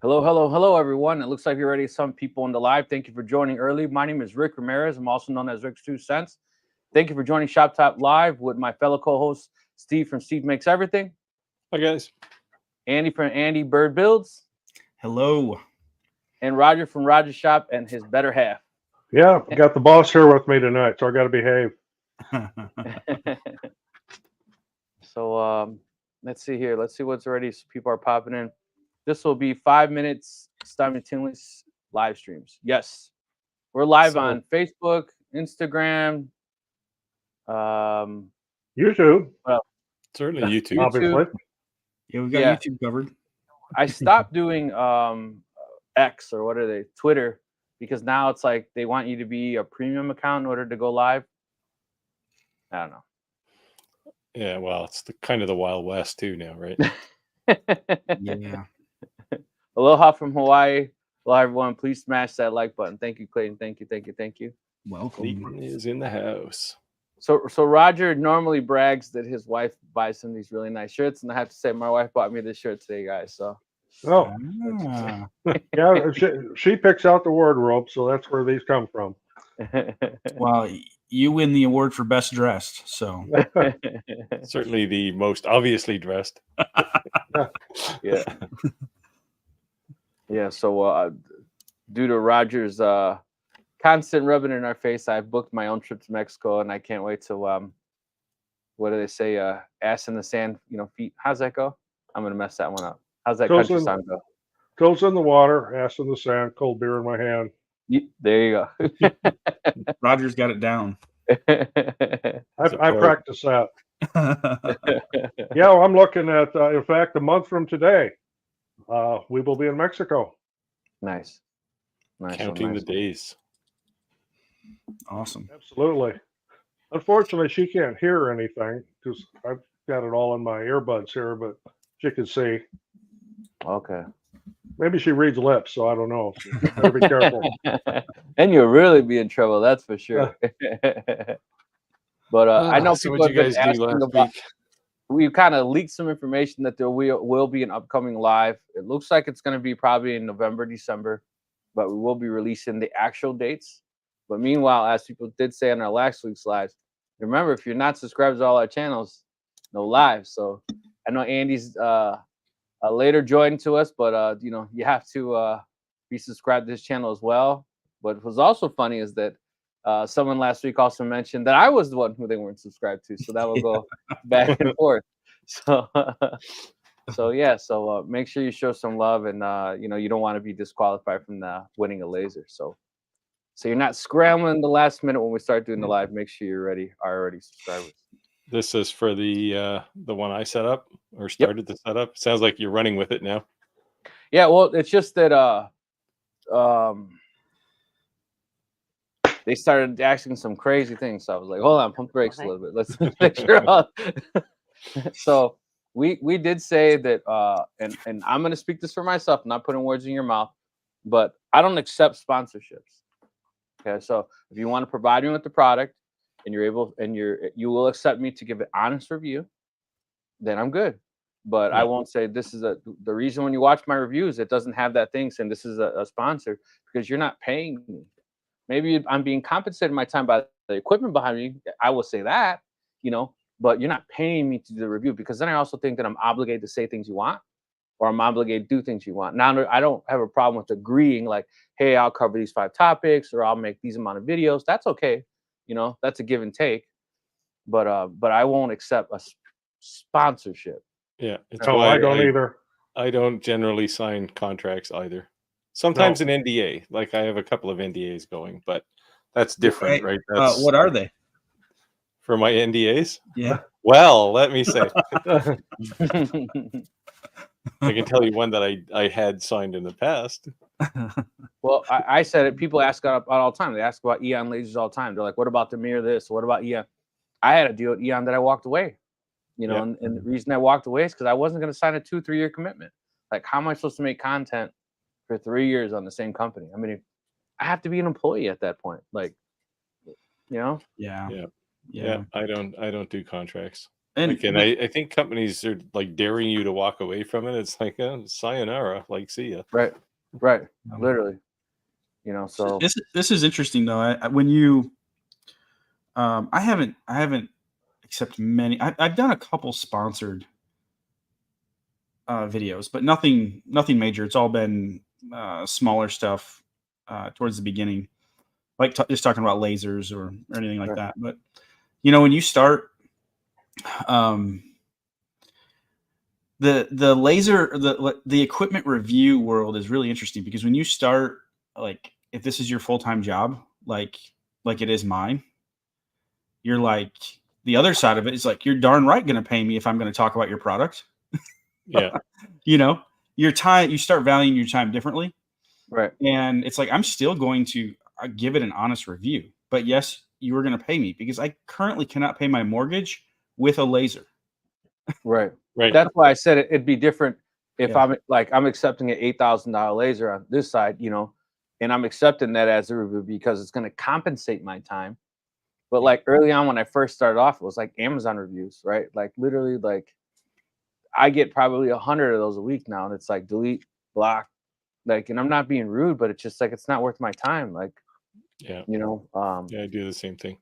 Hello, hello, hello, everyone. It looks like you're already some people in the live. Thank you for joining early. My name is Rick Ramirez. I'm also known as Ricks2Cents. Thank you for joining Shop Top Live with my fellow co-host Steve from Steve Makes Everything, Hi, guys. Andy from AndyBirdBuilds, Hello. and Roger from Roger Shop and his better half. Yeah, I got the boss here with me tonight, so I got to behave. So let's see here. Let's see what's already people are popping in. This will be 5 minutes simultaneous live streams. Yes, we're live on Facebook, Instagram, YouTube, Certainly YouTube. obviously. Yeah, we got YouTube covered. I stopped doing X or what are they, Twitter, because now it's like they want you to be a premium account in order to go live. I don't know. Yeah, well, it's kind of the Wild West too now, right? Yeah. Aloha from Hawaii. Hello, everyone. Please smash that like button. Thank you, Clayton. Thank you. Welcome. Clayton is in the house. So Roger normally brags that his wife buys him these really nice shirts, and I have to say my wife bought me this shirt today, guys. So Oh, Ah. yeah, she picks out the wardrobe, so that's where these come from. Well, you win the award for best dressed. So Certainly the most obviously dressed. yeah. Yeah, so due to Roger's constant rubbing in our face, I've booked my own trip to Mexico, and I can't wait to what do they say? Ass in the sand, feet. How's that go? I'm gonna mess that one up. How's that Toes country in- song go? Toes in the water, ass in the sand, cold beer in my hand. There you Roger's got it down. go. I practice that. Yeah, well, I'm looking at, in fact, a month from today, we will be in Mexico. Nice. Counting the days. Awesome. Absolutely. Unfortunately, she can't hear anything because I've got it all in my earbuds here, but she can see. Okay. Maybe she reads lips, so I don't know. Better be careful. And you'll really be in trouble, that's for sure. But I know So people what'd have you been guys do asking last about. week? We kind of leaked some information that there will be an upcoming live. It looks like it's going to be probably in November, December, but we will be releasing the actual dates. But meanwhile, as people did say on our last week's lives, remember, if you're not subscribed to all our channels, no live. So I know Andy's later joined to us, but you have to be subscribed to this channel as well. What was also funny is that someone last week also mentioned that I was the one who they weren't subscribed to, so that will go back and forth. So so make sure you show some love, and you don't want to be disqualified from winning a laser. So you're not scrambling the last minute when we start doing the live. Make sure you're already subscribers. This is for the one I set up or started to set up. Sounds like you're running with it now. Yeah, well, it's just that they started asking some crazy things. So I was like, hold on, pump brakes a little bit. Let's make sure. So we did say that, and I'm going to speak this for myself, not putting words in your mouth, but I don't accept sponsorships. Okay, so if you want to provide me with the product and you will accept me to give an honest review, then I'm good. But I won't say this is the reason when you watch my reviews, it doesn't have that thing saying this is a sponsor, because you're not paying me. Maybe I'm being compensated my time by the equipment behind me. I will say that, but you're not paying me to do the review, because then I also think that I'm obligated to say things you want, or I'm obligated to do things you want. Now, I don't have a problem with agreeing, like, hey, I'll cover these 5 topics, or I'll make these amount of videos. That's okay. That's a give and take. But I won't accept a sponsorship. Yeah, it's No, why I don't either. I don't generally sign contracts either. Sometimes an NDA, like I have a couple of NDAs going, but that's different, right? That's what are they? for my NDAs. Yeah. Well, let me say, I can tell you one that I had signed in the past. Well, I said it. People ask about all the time. They ask about Eon lasers all the time. They're like, what about the mirror this? What about Eon? I had a deal with Eon that I walked away. And the reason I walked away is because I wasn't going to sign a 2-3 year commitment. Like, how am I supposed to make content for 3 years on the same company? I mean, I have to be an employee at that point. Like, Yeah. I don't do contracts. And I think companies are like daring you to walk away from it. It's like, sayonara, like, see ya. Right. Literally. You know, so this is interesting though. When you, I haven't accepted many. I've done a couple sponsored videos, but nothing major. It's all been smaller stuff towards the beginning, like just talking about lasers or anything like that. But you know, when you start, the laser, the equipment review world is really interesting, because when you start, like, if this is your full-time job, like it is mine, you're like, the other side of it is like, you're darn right going to pay me if I'm going to talk about your product. Yeah. You know, your time, you start valuing your time differently. Right. And it's like, I'm still going to give it an honest review, but yes, you are going to pay me, because I currently cannot pay my mortgage with a laser. Right. Right. That's why I said it'd be different if Yeah. I'm accepting an $8,000 laser on this side, you know, and I'm accepting that as a review because it's going to compensate my time. But like early on when I first started off, it was like Amazon reviews, right? Like literally, like I get probably 100 of those a week now, and it's like delete, block, like, and I'm not being rude, but it's just like, it's not worth my time. Like, Yeah. you know, Yeah, I do the same thing.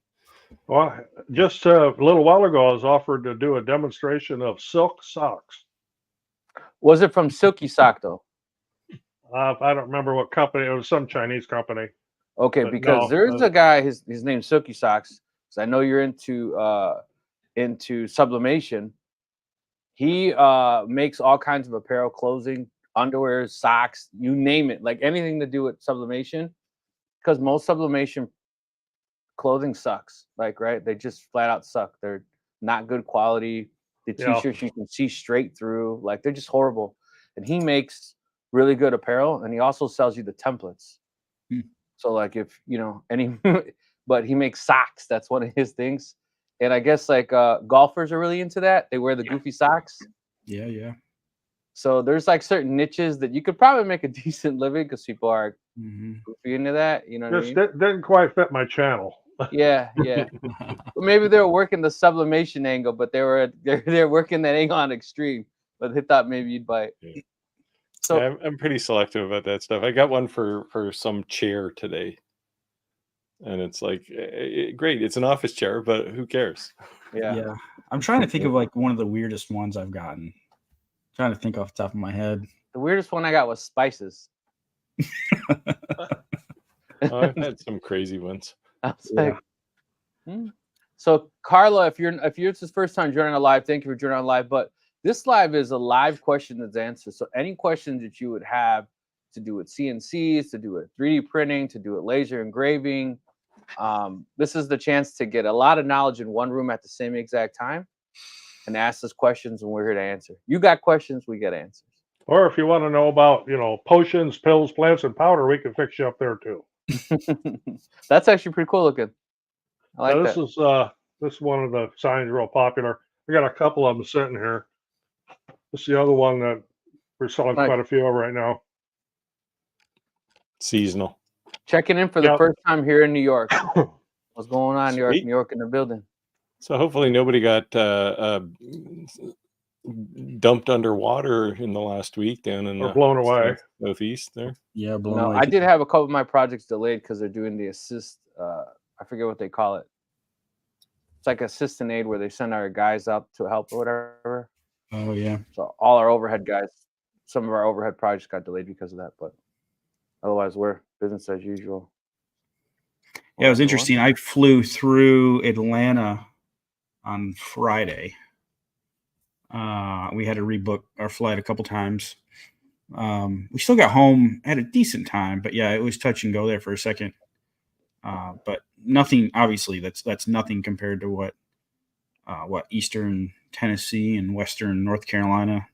Well, just a little while ago, I was offered to do a demonstration of silk socks. was it from Silky Sock though? I don't remember what company. It was some Chinese company. Okay, But because no, there's a guy, his name's Silky Socks. So I know you're into sublimation. He makes all kinds of apparel, clothing, underwear, socks, you name it, like anything to do with sublimation. Because most sublimation clothing sucks, like, right? They just flat out suck. They're not good quality. The Yeah. t-shirts you can see straight through, like they're just horrible. And he makes really good apparel, and he also sells you the templates. So like, if you know any, but he makes socks. That's one of his things. And I guess like golfers are really into that. They wear the goofy socks. Yeah. So there's like certain niches that you could probably make a decent living because people are goofy into that. You know what I Just mean? didn't quite fit my channel. Yeah. Well, maybe they were working the sublimation angle, but they're working that angle on extreme. But they thought maybe you'd bite. Yeah. So Yeah, I'm pretty selective about that stuff. I got one for some chair today, and it's like, great, it's an office chair, but who cares? yeah. I'm trying to think of like one of the weirdest ones I've gotten. Trying to think off the top of my head. The weirdest one I got was spices. I've had some crazy ones. I was like, So Carla, if it's the first time joining a live, thank you for joining on live. But this live is a live question and answer. So any questions that you would have to do with CNCs, to do with 3D printing, to do with laser engraving, this is the chance to get a lot of knowledge in one room at the same exact time and ask us questions, and we're here to answer. You got questions, we get answers. Or if you want to know about, potions, pills, plants, and powder, we can fix you up there too. That's actually pretty cool looking. I like this that. This is one of the signs real popular. We got a couple of them sitting here. This is the other one that we're selling quite a few of right now. Seasonal. Checking in for the first time here in New York. What's going on, Sweet. New York in the building? So hopefully nobody got dumped underwater in the last week down in or blown away southeast there. Yeah, blown away. I did have a couple of my projects delayed because they're doing the assist. I forget what they call it. It's like assistant aid where they send our guys out to help or whatever. Oh yeah. So all our overhead guys, some of our overhead projects got delayed because of that, but otherwise we're business as usual. Yeah, it was interesting. I flew through Atlanta on Friday. We had to rebook our flight a couple times. We still got home at a decent time, but yeah, it was touch and go there for a second. But nothing, obviously, that's nothing compared to what Eastern Tennessee and Western North Carolina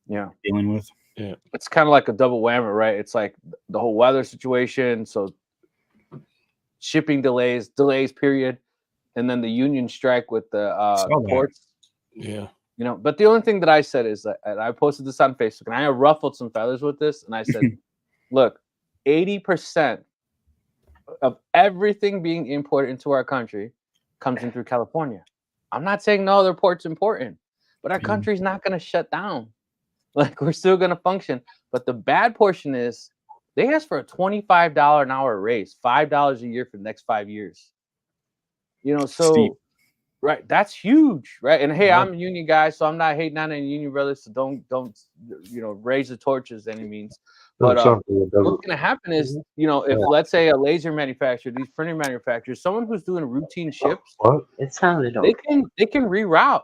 dealing with. Yeah, it's kind of like a double whammy, right? It's like the whole weather situation, so shipping delays, period, and then the union strike with the ports. Yeah. But the only thing that I said is that I posted this on Facebook, and I ruffled some feathers with this, and I said, look, 80% of everything being imported into our country comes in through California. I'm not saying no other port's important, but our country's not going to shut down. Like, we're still going to function. But the bad portion is they asked for a $25 an hour raise, $5 a year for the next 5 years. You know, so Steep. right, that's huge, right? And hey, Yeah. I'm a union guy, so I'm not hating on any union brothers. So don't raise the torches any means. But what's going to happen is, if let's say a laser manufacturer, these printer manufacturers, someone who's doing routine ships, It sounded they can reroute.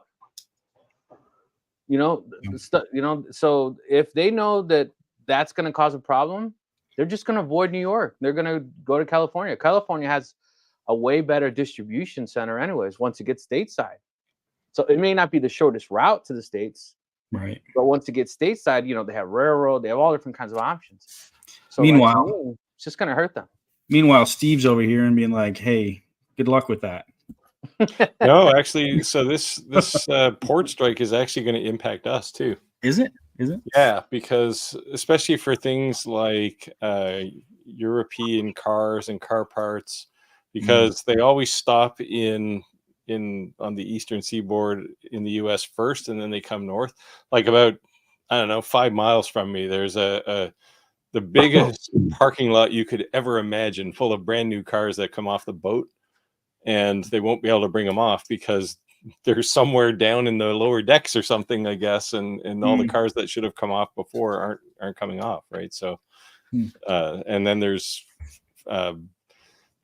So if they know that that's going to cause a problem, they're just going to avoid New York. They're going to go to California. California has a way better distribution center anyways once it gets stateside. So it may not be the shortest route to the States, Right. but once it gets stateside, they have railroad, they have all different kinds of options. So Meanwhile, it's just going to hurt them. Meanwhile, Steve's over here and being like, hey, good luck with that. No, actually, so this port strike is actually going to impact us too. Is it? Yeah, because especially for things like European cars and car parts, because they always stop on the eastern seaboard in the U.S. first, and then they come north. Like about, I don't know, 5 miles from me, there's the biggest parking lot you could ever imagine, full of brand new cars that come off the boat, and they won't be able to bring them off because they're somewhere down in the lower decks or something, I guess, and all the cars that should have come off before aren't coming off, right? So, and then there's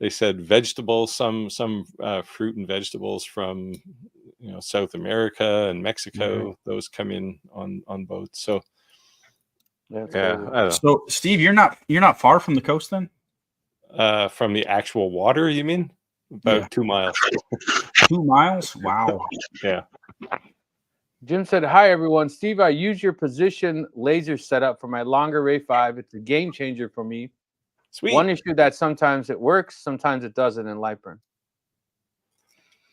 they said vegetables, some fruit and vegetables from South America and Mexico. Those come in on boats. So Yeah. I don't know. So Steve, you're not far from the coast then? From the actual water, you mean? About 2 miles. 2 miles? Wow. Yeah. Jim said, hi, everyone. Steve, I use your position laser setup for my longer Ray 5. It's a game changer for me. Sweet. One issue that sometimes it works, sometimes it doesn't in Lightburn.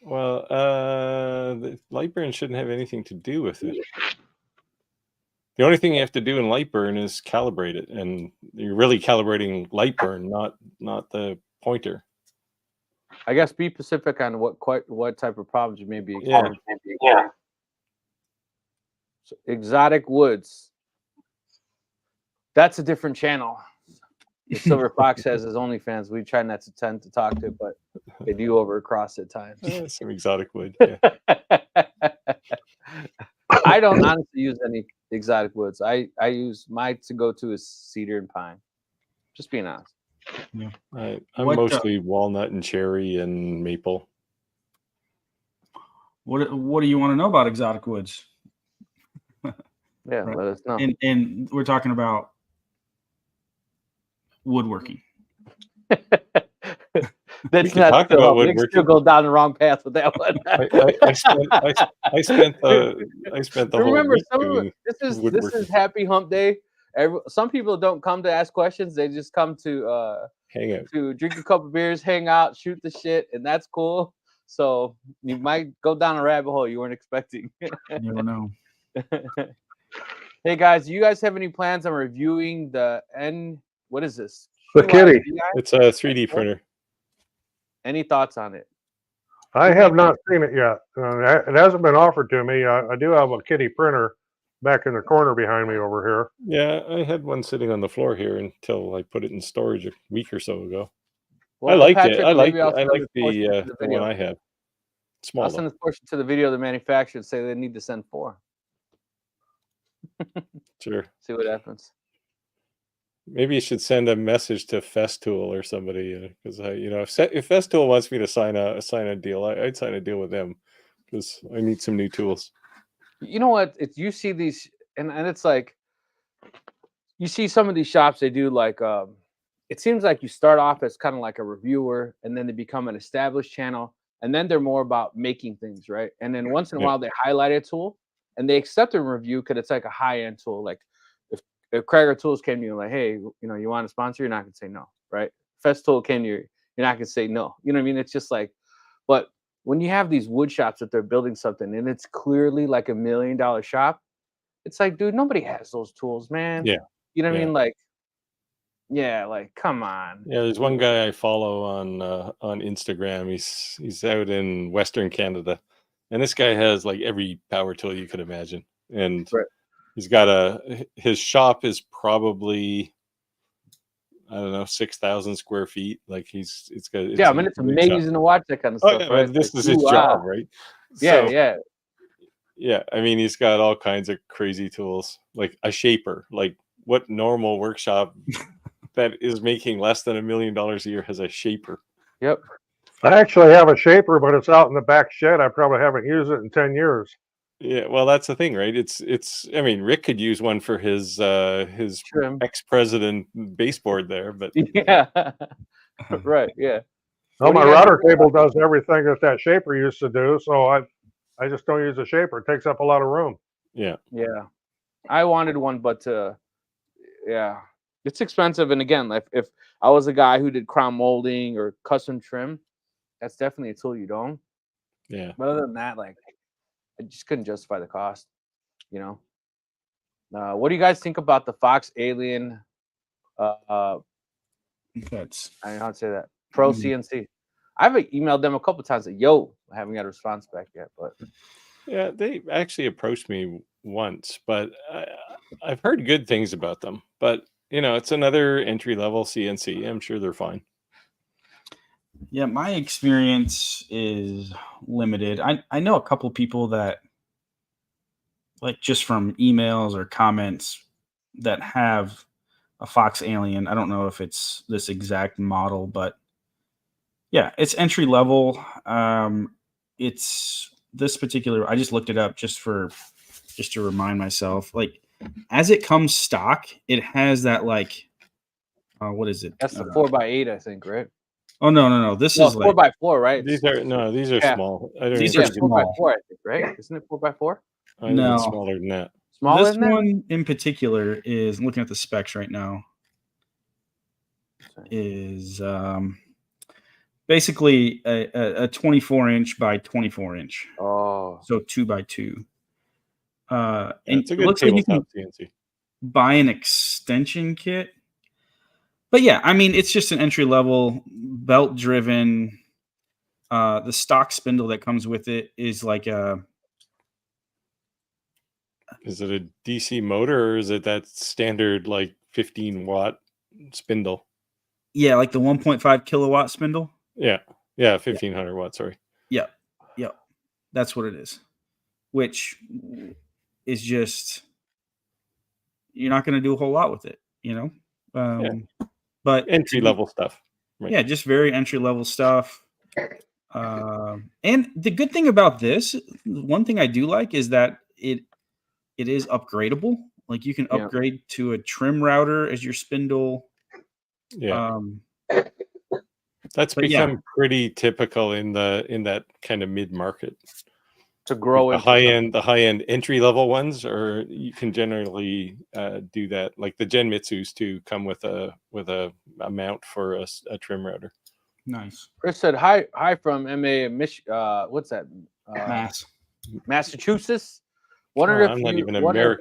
Well, the Lightburn shouldn't have anything to do with it. The only thing you have to do in Lightburn is calibrate it, and you're really calibrating Lightburn, not the pointer. I guess be specific on what type of problems you may be experiencing. Yeah. So, Exotic Woods. That's a different channel. The Silver Fox has his OnlyFans. We try not to tend to talk to it, but they do overcross at times. Some exotic wood. Yeah. I don't honestly use any exotic woods. I use my to-go-to is cedar and pine. Just being honest. Yeah. I'm mostly walnut and cherry and maple. What do you want to know about exotic woods? Yeah, Right. let us know. And we're talking about woodworking. That's can not talk still, about Nick woodworking. still go down the wrong path with that one. I spent the Remember, whole week this is woodworking. Happy Hump Day. Some people don't come to ask questions; they just come to hang out. to drink a couple beers, hang out, shoot the shit, and that's cool. So you might go down a rabbit hole you weren't expecting. You never know. Hey guys, do you guys have any plans on reviewing what is this? The kitty. It's a 3D printer. Any thoughts on it? I have not seen it yet. It hasn't been offered to me. I do have a kitty printer back in the corner behind me over here. Yeah, I had one sitting on the floor here until I put it in storage a week or so ago. Well, I liked Patrick, it. I like maybe I'll send this portion to the video. one I have. Small. I'll send this portion to the video of the manufacturer and say they need to send 4. Sure. See what happens. Maybe you should send a message to Festool or somebody, because if Festool wants me to sign a deal, I'd sign a deal with them because I need some new tools. You know what? You see these, and it's like you see some of these shops. They do like it seems like you start off as kind of like a reviewer, and then they become an established channel, and then they're more about making things, right? And then once in a while they highlight a tool, and they accept a review because it's like a high-end tool. Like if Krager Tools came to you like, hey, you want to sponsor? You're not gonna say no, right? Festool came to you, you're not gonna say no. You know what I mean? It's just like, but when you have these wood shops that they're building something and it's clearly like $1 million shop, it's like, dude, nobody has those tools, man. Yeah. You know what I mean? Like, yeah, like, come on. Yeah, there's one guy I follow on Instagram. He's out in Western Canada, And this guy has like every power tool you could imagine. And Right. he's got his shop is probably, I don't know, 6,000 square feet. Like it's I mean, it's amazing to watch that kind of stuff. Yeah, Right? this Like, is his job, right? Yeah, So, yeah. I mean, he's got all kinds of crazy tools, like a shaper. Like, what normal workshop that is making less than $1 million a year has a shaper? Yep. I actually have a shaper, but it's out in the back shed. I probably haven't used it in 10 years. Yeah, well, that's the thing, right? It's. I mean, Rick could use one for his Trim. ex-president baseboard there, but Yeah. Right. Yeah. Well, What do my you guys router think table about does everything that shaper used to do, so I just don't use a shaper. It takes up a lot of room. yeah. Yeah. I wanted one, but yeah, it's expensive. And again, if I was a guy who did crown molding or custom trim, that's definitely a tool you don't. Yeah. But other than that, like, I just couldn't justify the cost, you know. What do you guys think about the Fox Alien? That's I don't know how to say that. Pro CNC. I've emailed them a couple times. Like, yo, I haven't got a response back yet, but Yeah, they actually approached me once, but I've heard good things about them. But it's another entry-level CNC. I'm sure they're fine. Yeah, my experience is limited. I know a couple people that, like, just from emails or comments, that have a Fox Alien. I don't know if it's this exact model, but yeah, it's entry level. It's this particular. I just looked it up just to remind myself. Like, as it comes stock, it has that, like, what is it? that's the 4x8, I think, right? Oh no! This No, is like 4x4, right? These are Yeah. small. I don't These even are think small. 4x4, I think, right? Isn't it 4x4? I think No. it's smaller than that. Smaller this than that? one in particular is, I'm looking at the specs right now, is basically a 24-inch by 24-inch. Oh, So 2x2. Yeah, And it's a it good looks like you tabletop can CNC. buy an extension kit. But yeah, I mean, it's just an entry level, belt driven. The stock spindle that comes with it is like Is it a DC motor or is it that standard like 15-watt spindle? Yeah, like the 1.5 kilowatt spindle. Yeah, 1500 watts. Sorry. Yep. That's what it is. Which is just, you're not going to do a whole lot with it, But Entry level stuff. Right. Yeah, just very entry level stuff. And the good thing about this, one thing I do like, is that it is upgradable. Like, you can upgrade to a trim router as your spindle. Yeah. That's become pretty typical in that kind of mid-market. To grow the high end entry level ones, or you can generally do that. Like the Genmitsus too come with a mount for a trim router. Nice. Chris said hi from MA what's that? Massachusetts. I'm not even American. Wonder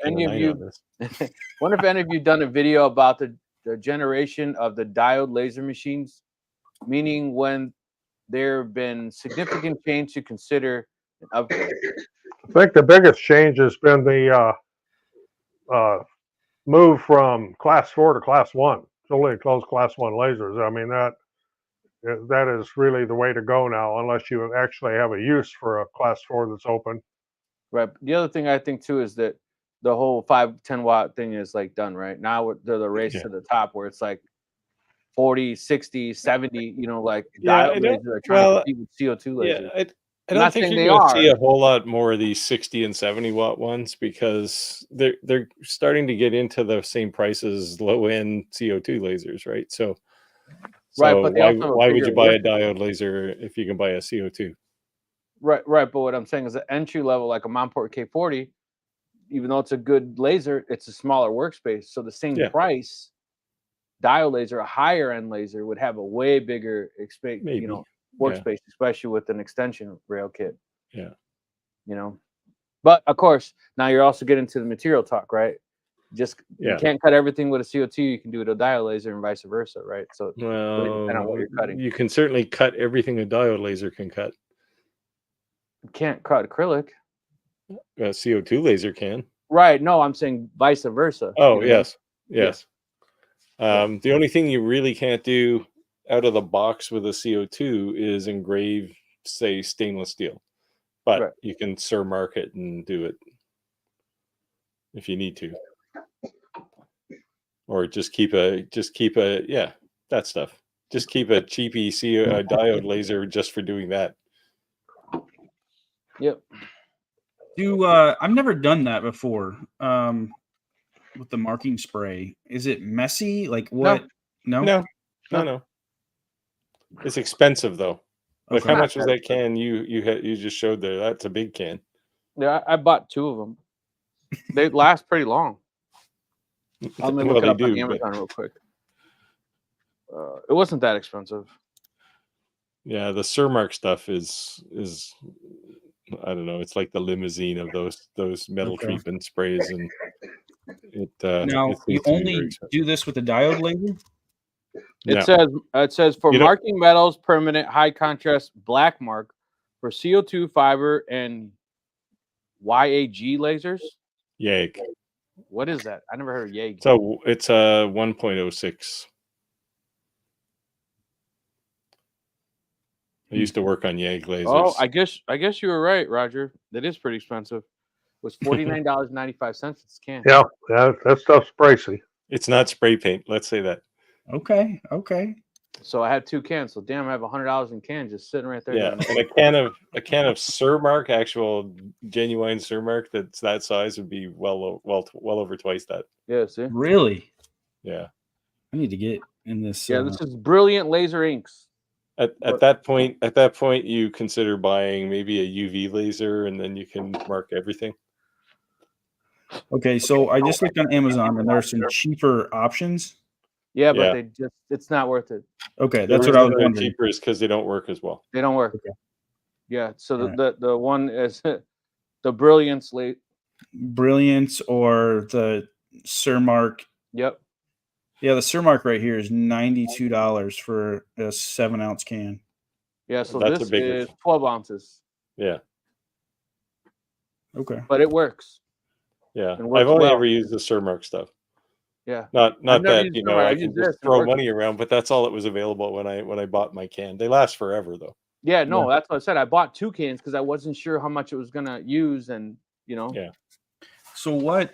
if any of you done a video about the generation of the diode laser machines, meaning when there have been significant change to consider an upgrade. I think the biggest change has been the move from class 4 to class 1. It's only closed class 1 lasers. I mean, that is really the way to go now, unless you actually have a use for a class 4 that's open. Right. The other thing I think too is that the whole 5-10 watt thing is like done right now. They're the race to the top where it's like 40, 60, 70. Like diode lasers are trying to compete with CO2 lasers. Yeah, I don't think you're going to see a whole lot more of these 60 and 70 watt ones, because they're starting to get into the same prices low end CO2 lasers, right? So right, but why would you buy a diode laser if you can buy a CO2? Right. But what I'm saying is the entry level, like a Montport K40, even though it's a good laser, it's a smaller workspace. So the same price diode laser, a higher end laser, would have a way bigger workspace, especially with an extension rail kit. Yeah. But of course, now you're also getting to the material talk, right? You can't cut everything with a CO2. You can do it with a diode laser and vice versa, right? So well, depending on what you're cutting. You can certainly cut everything a diode laser can cut. You can't cut acrylic. A CO2 laser can. Right. No, I'm saying vice versa. Oh, you know? yes. Yes. The only thing you really can't do out of the box with a CO2 is engrave, say, stainless steel. But Right. you can surmark it and do it if you need to. Or just keep a that stuff. Just keep a cheapy diode laser just for doing that. Yep. I've never done that before. With the marking spray, is it messy? Like what? No. No. It's expensive though. Like Okay. how much was that can you just showed there? That's a big can. Yeah, I bought 2 of them. They last pretty long. Let me look it up on Amazon real quick. It wasn't that expensive. Yeah, the Surmark stuff is I don't know. It's like the limousine of those metal treatment sprays, and now you only do this with the diode laser. It says for marking metals, permanent high contrast black mark for CO2 fiber and YAG lasers. YAG. What is that? I never heard of YAG. So it's a 1.06. I used to work on YAG lasers. Oh, I guess you were right, Roger. That is pretty expensive. It was $49.95 this can. Yeah, that stuff's pricey. It's not spray paint. Let's say that. Okay. So I had 2 cans. So damn, I have $100 in cans just sitting right there. Yeah, and a can of Surmark, actual genuine Surmark that's that size would be well over twice that. Yeah, see? Really? Yeah. I need to get in this. Yeah, this is Brilliant Laser Inks. At that point, you consider buying maybe a UV laser, and then you can mark everything. Okay, so I just looked on Amazon, and there are some cheaper options. Yeah, but it's not worth it. Okay, that's what I was wondering. Cheaper is because they don't work as well. They don't work. Okay. Yeah, so the one is the Brilliance Brilliance or the Surmark. Yep. Yeah, the Surmark right here is $92 for a 7-ounce can. Yeah, so That's this a bigger is 12 ounces. Yeah. Okay. But it works. Yeah, I've only ever used the Surmark stuff. Yeah. Not that I can just throw money around, but that's all that was available when I bought my can. They last forever though. Yeah, no, that's what I said. I bought 2 cans because I wasn't sure how much it was gonna use, and Yeah. So what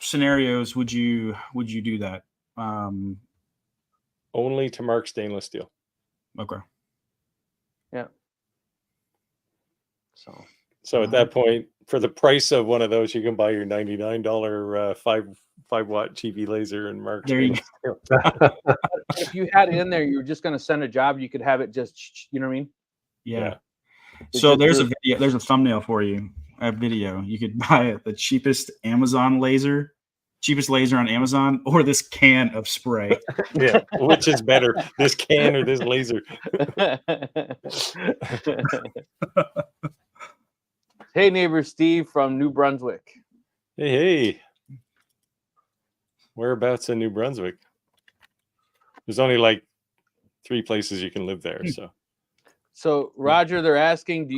scenarios would you do that? Only to mark stainless steel. Okay. Yeah. So at that point, for the price of one of those, you can buy your $99 5-watt cheapy laser and mark. There you go. If you had it in there, you were just gonna send a job. You could have it just, you know what I mean? Yeah. So there's a video. There's a thumbnail for you. A video. You could buy the cheapest laser on Amazon, or this can of spray. Yeah, which is better, this can or this laser? Hey, neighbor Steve from New Brunswick. Hey. Whereabouts in New Brunswick? There's only like 3 places you can live there. So Roger, they're asking,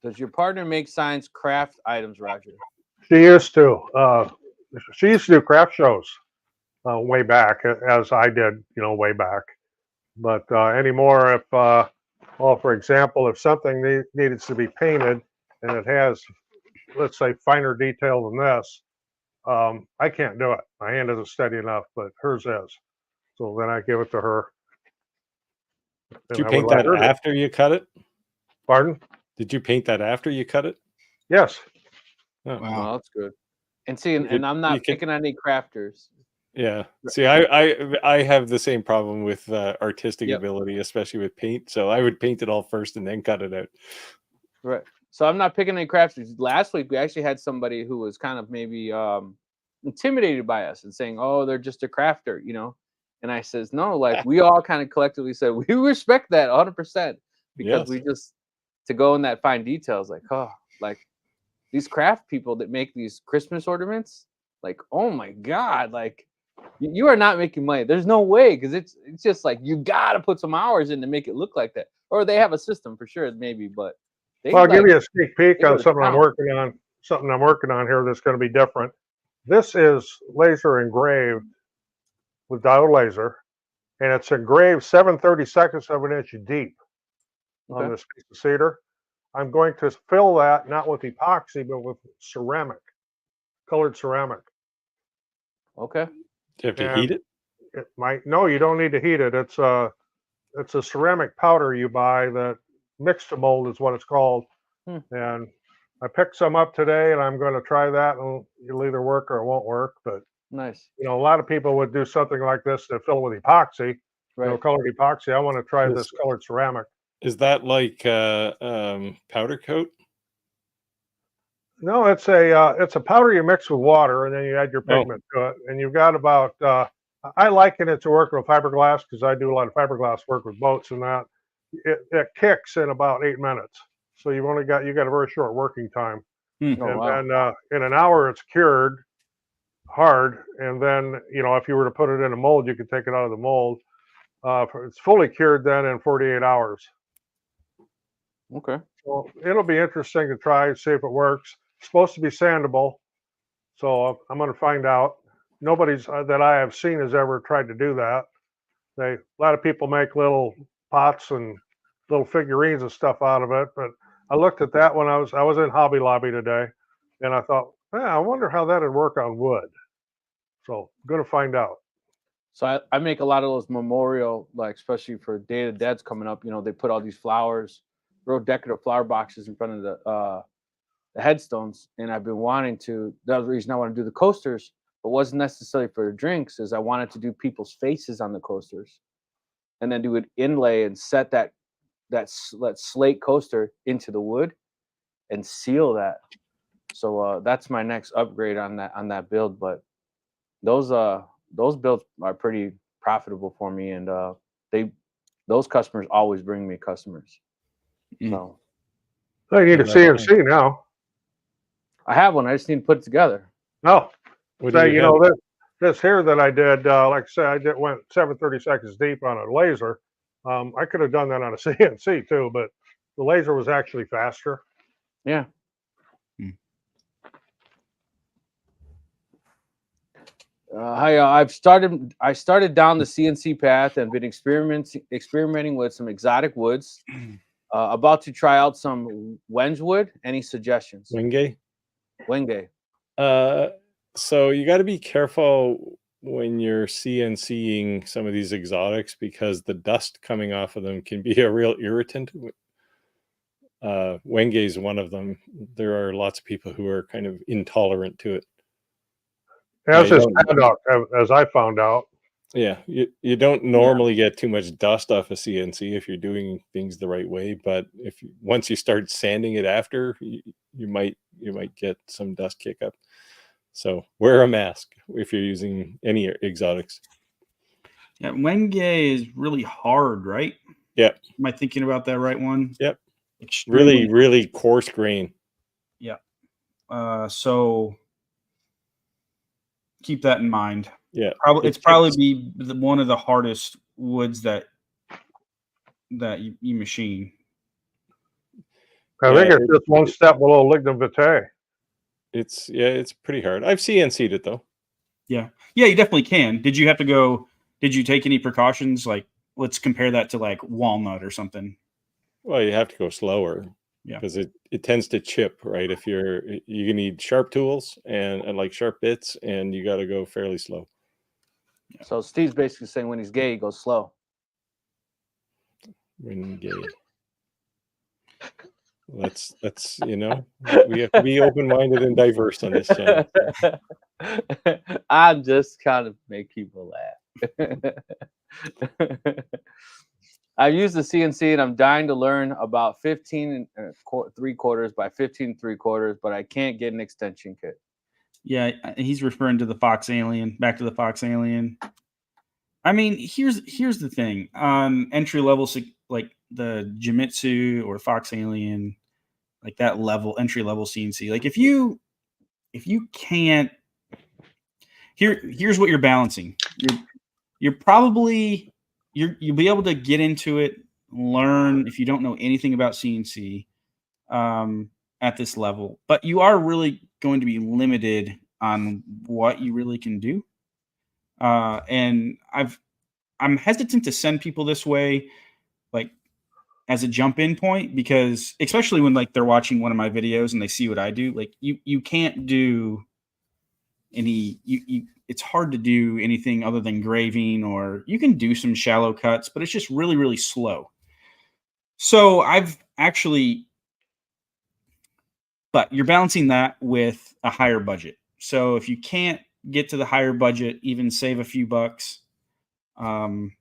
does your partner make science craft items, Roger? She used to. She used to do craft shows way back, as I did, way back. But anymore, if for example, if something needed to be painted and it has, let's say, finer detail than this, I can't do it. My hand isn't steady enough, but hers is. So then I give it to her. Did you paint that after you cut it? Pardon? Did you paint that after you cut it? Yes. Oh. Wow, that's good. And see, and I'm not picking on any crafters. Yeah. See, I have the same problem with artistic ability, especially with paint. So I would paint it all first and then cut it out. Right. So I'm not picking any crafters. Last week we actually had somebody who was kind of maybe intimidated by us and saying, "Oh, they're just a crafter," And I says, "No, like we all kind of collectively said we respect that 100% because we just to go in that fine details, like these craft people that make these Christmas ornaments, like, oh my God, like You are not making money. There's no way, because it's just like you got to put some hours in to make it look like that. Or they have a system for sure, maybe, but Well, I'll give you a sneak peek go on to something I'm town. working on. Something I'm working on here that's going to be different. This is laser engraved with diode laser, and it's engraved 7/32 of an inch deep on Okay. this piece of cedar. I'm going to fill that not with epoxy, but with ceramic, colored ceramic. Okay. Do you have to And heat it? it might, no, you don't need to heat it. It's a ceramic powder you buy that mix-to-mold is what it's called. And I picked some up today, and I'm going to try that, and it'll either work or it won't work. But Nice. you know, a lot of people would do something like this to fill it with epoxy, Right. you know, colored epoxy. I want to try this colored ceramic. Is that like powder coat? No, it's a powder you mix with water, and then you add your pigment to it, and you've got about. I liken it to working with fiberglass because I do a lot of fiberglass work with boats and that. It kicks in about 8 minutes, so you got a very short working time, Oh, and wow. then in an hour it's cured hard, and then you know if you were to put it in a mold, you could take it out of the mold. It's fully cured then in 48 hours. Okay. So it'll be interesting to try, see if it works. It's supposed to be sandable, so I'm going to find out. Nobody's that I have seen has ever tried to do that. A lot of people make little pots and little figurines and stuff out of it, but I looked at that when I was in Hobby Lobby today, and I thought, I wonder how that'd work on wood. So I'm going to find out. So I make a lot of those memorial, like especially for Day of the Dead's coming up. You know, they put all these flowers, real decorative flower boxes in front of the headstones, and I've been wanting to. The other reason I want to do the coasters, but wasn't necessarily for the drinks, is I wanted to do people's faces on the coasters, and then do an inlay and set that slate coaster into the wood, and seal that. So that's my next upgrade on that build. But those builds are pretty profitable for me, and those customers always bring me customers. So I need a CNC now. I have one. I just need to put it together. No, What say do you have? know this here that I did, like I said, went 7/32 deep on a laser. I could have done that on a CNC too, but the laser was actually faster. Yeah. I started down the CNC path and been experimenting with some exotic woods. About to try out some Wenge wood. Any suggestions? Wenge? Wenge. So you got to be careful when you're CNCing some of these exotics because the dust coming off of them can be a real irritant. Wenge is one of them. There are lots of people who are kind of intolerant to it. As I found out. Yeah, you don't normally get too much dust off a CNC if you're doing things the right way, but once you start sanding it after, you might get some dust kick up. So wear a mask if you're using any exotics. Yeah, Wenge is really hard, right? Yeah. Am I thinking about that right one? Yep. Extremely Really coarse grain. Yeah. So keep that in mind. Yeah. It's probably one of the hardest woods that you machine. I think it's just one step below lignum vitae. It's pretty hard. I've CNC'd it though. Yeah, you definitely can. Did you take any precautions? Like, let's compare that to like walnut or something. Well, you have to go slower. Yeah, because it tends to chip, right? If you need sharp tools and like sharp bits, and you got to go fairly slow. Yeah. So Steve's basically saying when he's gay, he goes slow. When gay. That's we have to be open-minded and diverse on this channel. I'm just kind of make people laugh. I've used the CNC and I'm dying to learn about 15 3/4 by 15 3/4, but I can't get an extension kit. Yeah, he's referring to the Fox Alien. Back to the Fox Alien. I mean, here's the thing. Entry level, like the Jimitsu or Fox Alien, like that level, entry level CNC. Like if you can't, here's what you're balancing. you're probably you'll be able to get into it, learn if you don't know anything about CNC at this level, but you are really going to be limited on what you really can do. And I'm hesitant to send people this way, like as a jump in point, because especially when like they're watching one of my videos and they see what I do, like you can't do any, it's hard to do anything other than graving, or you can do some shallow cuts, but it's just really, really slow. So I've actually, but you're balancing that with a higher budget. So if you can't get to the higher budget, even save a few bucks, then,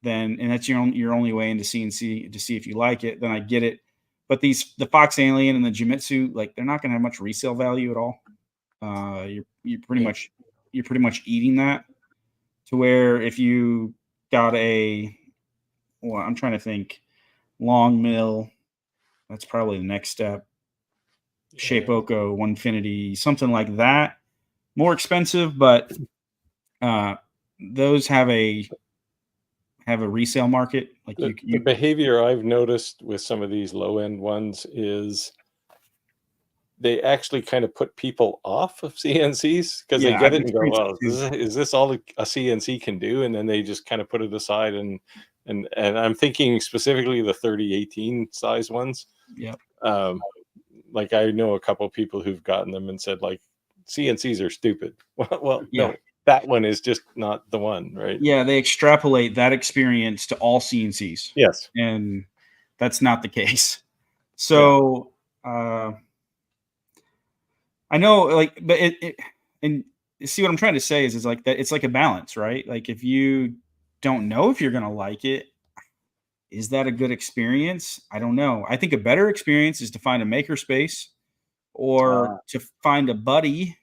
and that's your only way into CNC to see if you like it, then I get it. But the Fox Alien and the Jimitsu, like they're not going to have much resale value at all. You're pretty much eating that, to where if you got well, I'm trying to think, long mill, that's probably the next step. Shapeoko, Onefinity, something like that, more expensive, but those have a resale market. Like the behavior I've noticed with some of these low end ones is they actually kind of put people off of CNCs because they get it and go, well, is this all a CNC can do? And then they just kind of put it aside. And I'm thinking specifically the 3018 size ones. Yeah. Like I know a couple of people who've gotten them and said like CNCs are stupid. Well, yeah. No, that one is just not the one, right? Yeah, they extrapolate that experience to all CNCs. Yes. And that's not the case. So I know, like, but and see what I'm trying to say is like that it's like a balance, right? Like if you don't know if you're gonna like it, is that a good experience? I don't know. I think a better experience is to find a makerspace, or to find a buddy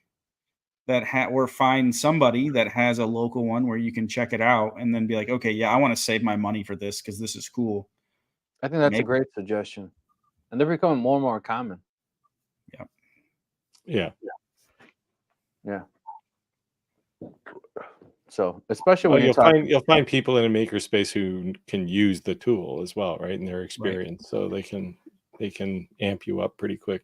or find somebody that has a local one where you can check it out and then be like, okay, yeah, I want to save my money for this because this is cool. I think that's a great suggestion, and they're becoming more and more common. Yeah. So especially when you'll find people in a makerspace who can use the tool as well, right? In their experience, so they can amp you up pretty quick.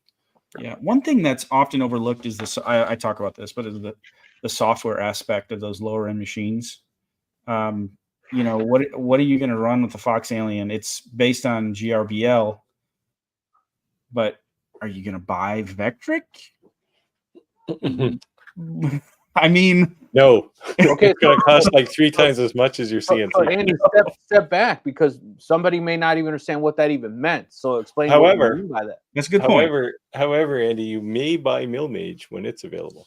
Yeah, one thing that's often overlooked is this. I talk about this, but is the software aspect of those lower end machines. You know, what are you going to run with the Fox Alien? It's based on GRBL, but are you going to buy Vectric? I mean, no. Okay, it's going to cost like 3 times as much as your CNC. So Andy, step back, because somebody may not even understand what that even meant. So explain what you mean by that. That's a good point. However, Andy, you may buy Millmage when it's available.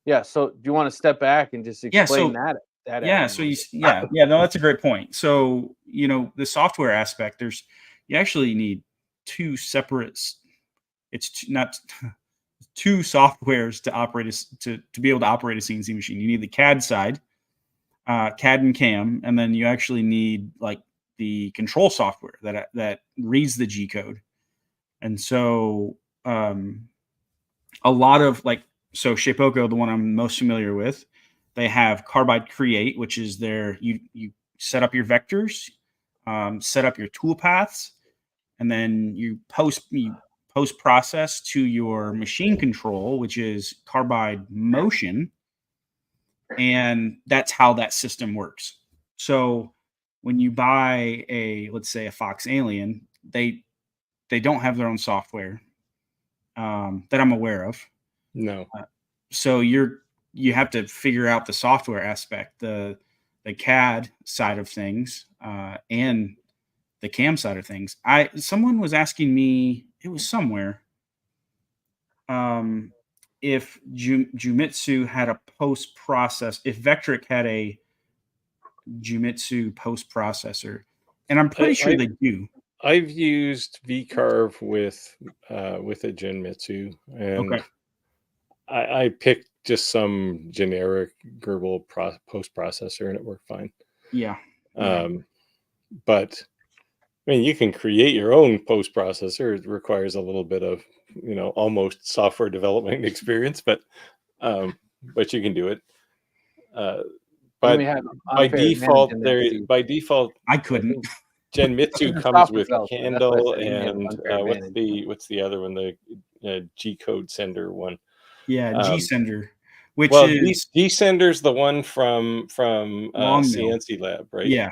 Yeah. So do you want to step back and just explain that? No, that's a great point. So, you know, the software aspect, you actually need two separate. It's not two softwares to operate to be able to operate a CNC machine. You need the CAD side, CAD and CAM, and then you actually need like the control software that reads the G code. And so a lot of so Shapeoko, the one I'm most familiar with, they have Carbide Create, which is you set up your vectors, set up your tool paths, and then you post process to your machine control, which is Carbide Motion, and that's how that system works. So when you buy let's say a Fox Alien, they don't have their own software that I'm aware of. No. So you have to figure out the software aspect, the CAD side of things, and the CAM side of things. Someone was asking me, it was somewhere, if Jimitsu had a post process, if Vectric had a Jimitsu post processor, and I'm pretty sure they do. I've used VCarve with a Jimitsu, and I picked just some generic Gerbil post processor, and it worked fine. Yeah. But I mean, you can create your own post processor. It requires a little bit of, almost software development experience, but you can do it. but may have by unfair default, advantage in that, by default, I couldn't. Genmitsu It's a comes software with developer, that's why I Candle said he may have and unfair advantage. what's the other one? The G code sender one. Yeah, G Sender, which Well, is G sender's the one from Long Mill. CNC Lab, right? Yeah.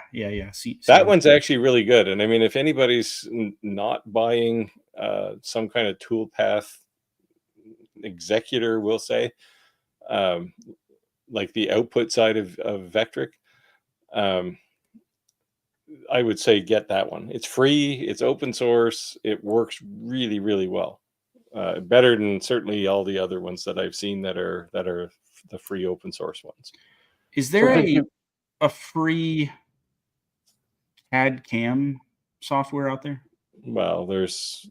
That one's actually really good. And I mean, if anybody's not buying some kind of toolpath executor, we'll say, like the output side of Vectric, I would say get that one. It's free. It's open source. It works really, really well. Better than certainly all the other ones that I've seen that are the free open source ones. Is there a free CAD CAM software out there? Well, there's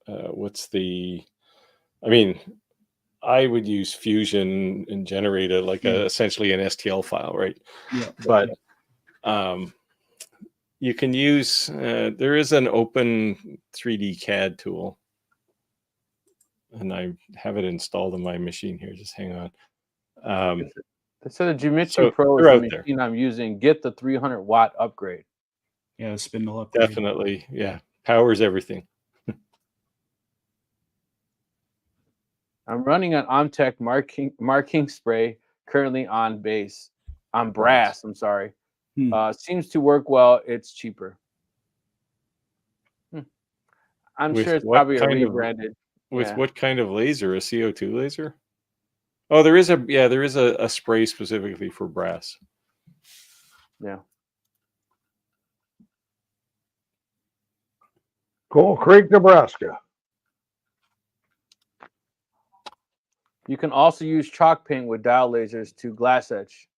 what's the? I mean, I would use Fusion and generate essentially an STL file, right? Yeah, but you can use there is an open 3D CAD tool, and I have it installed on my machine here. Just hang on. They said the Jimitsu So Pro is they're the out there. machine I'm using. Get the 300-watt upgrade. Yeah, the spindle upgrade. Definitely, yeah, powers everything. I'm running an Omtech marking spray currently on brass. I'm sorry. Seems to work well. It's cheaper. I'm With sure it's what probably a kind of- rebranded. With what kind of laser? A CO2 laser? Oh, there is a spray specifically for brass. Yeah. Coal Creek, Nebraska. You can also use chalk paint with dial lasers to glass etch.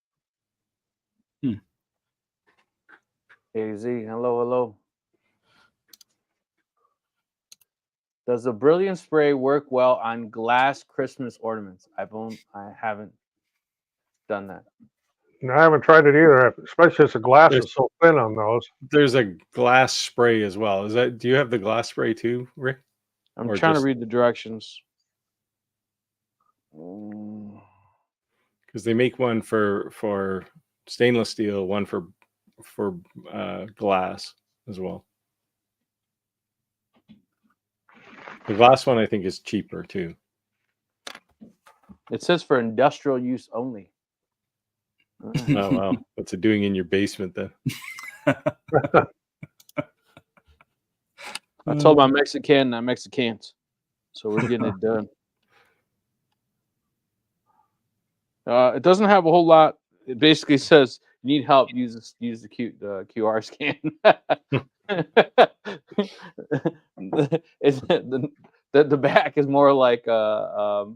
AZ, hello. Does the Brilliant Spray work well on glass Christmas ornaments? I haven't done that. No, I haven't tried it either, especially as the glass is so thin on those. There's a glass spray as well. Do you have the glass spray too, Rick? I'm Or trying to just- read the directions. Because they make one for stainless steel, one for glass as well. The glass one I think is cheaper too. It says for industrial use only. Oh wow, what's it doing in your basement then? I told my Mexican, not Mexicans, so we're getting it done. It doesn't have a whole lot. It basically says you need help. Use the QR scan. The back is more like a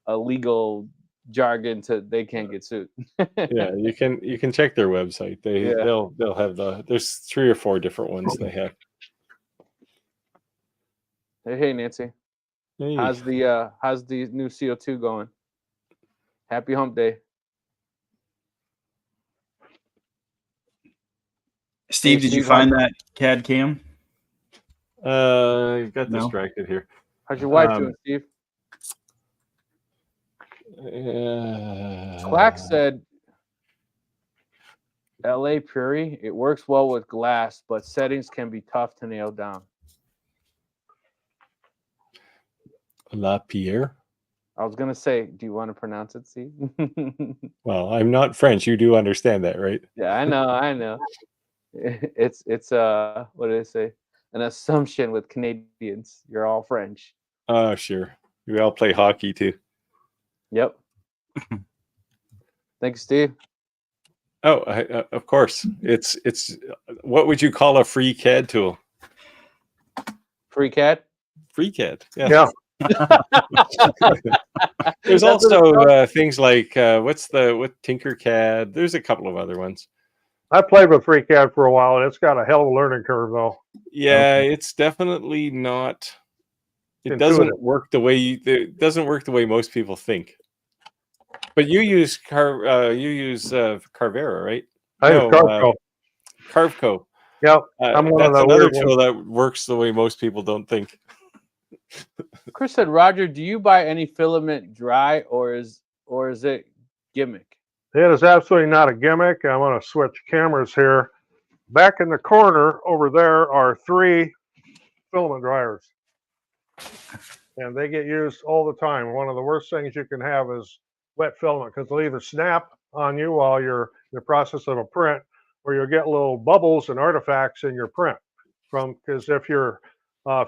legal jargon they can't get sued. Yeah, you can check their website. They'll have there's 3 or 4 different ones they have. Hey Nancy, Hey. how's the new CO2 going? Happy Hump Day. Steve, did you find that CAD cam? You got No? distracted here. How's your wife doing, Steve? Quack said, LA Puri, it works well with glass, but settings can be tough to nail down. La Pierre. I was gonna say, do you want to pronounce it, Steve? Well, I'm not French. You do understand that, right? Yeah, I know. It's what did I say? An assumption with Canadians. You're all French. Oh, sure. We all play hockey too. Yep. Thanks, Steve. Oh, of course. It's what would you call a free CAD tool? Free CAD? Free CAD. Yeah. There's also things like what Tinkercad. There's a couple of other ones. I played with FreeCAD for a while, and it's got a hell of a learning curve, though. Yeah, it's definitely not. It doesn't work the way most people think. But you use Carvera, right? I use Carvco. Carvco. Yep, I'm one of that's the another weird tool that works the way most people don't think. Chris said, Roger, do you buy any filament dry or is it gimmick. It is absolutely not a gimmick. I'm going to switch cameras here. Back in the corner over there are 3 filament dryers. And they get used all the time. One of the worst things you can have is wet filament because they'll either snap on you while you're in the process of a print, or you'll get little bubbles and artifacts in your print. Because if your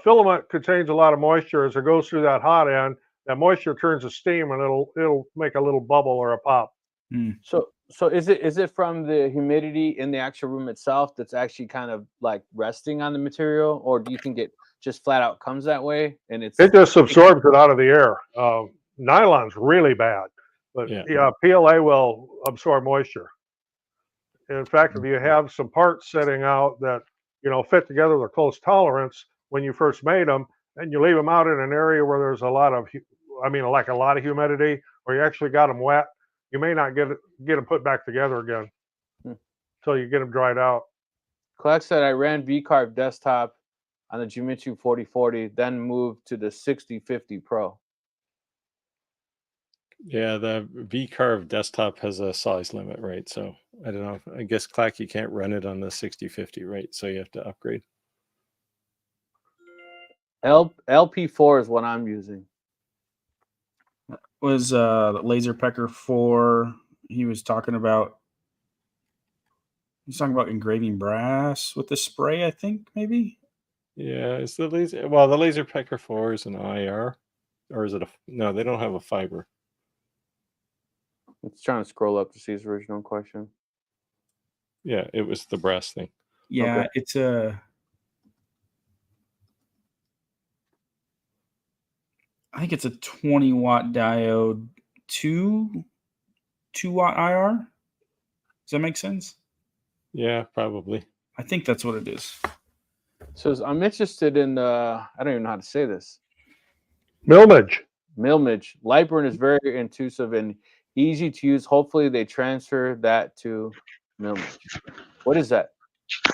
filament contains a lot of moisture, as it goes through that hot end, that moisture turns to steam and it'll make a little bubble or a pop. So is it from the humidity in the actual room itself that's actually kind of like resting on the material, or do you think it just flat out comes that way and it just absorbs it out of the air? Nylon's really bad, but PLA will absorb moisture. In fact, if you have some parts sitting out that fit together with a close tolerance when you first made them, and you leave them out in an area where there's a lot of humidity, or you actually got them wet, you may not get them put back together again until you get them dried out. Clark said, I ran V-Carve desktop on the Jimitsu 4040, then moved to the 6050 Pro. Yeah, the V-Carve desktop has a size limit, right? So I don't know. I guess, Clark, you can't run it on the 6050, right? So you have to upgrade. LP4 is what I'm using. Was the Laser Pecker 4? He was talking about engraving brass with the spray, I think, maybe. Yeah, it's the laser. Well, the Laser Pecker 4 is an IR, or is it no? They don't have a fiber. It's trying to scroll up to see his original question. Yeah, it was the brass thing. Yeah, okay. It's a. I think it's a 20 watt diode, 2 watt IR. Does that make sense? Yeah, probably. I think that's what it is. So I'm interested in I don't even know how to say this. Milmage. Lightburn is very intuitive and easy to use. Hopefully they transfer that to Milmage. What is that?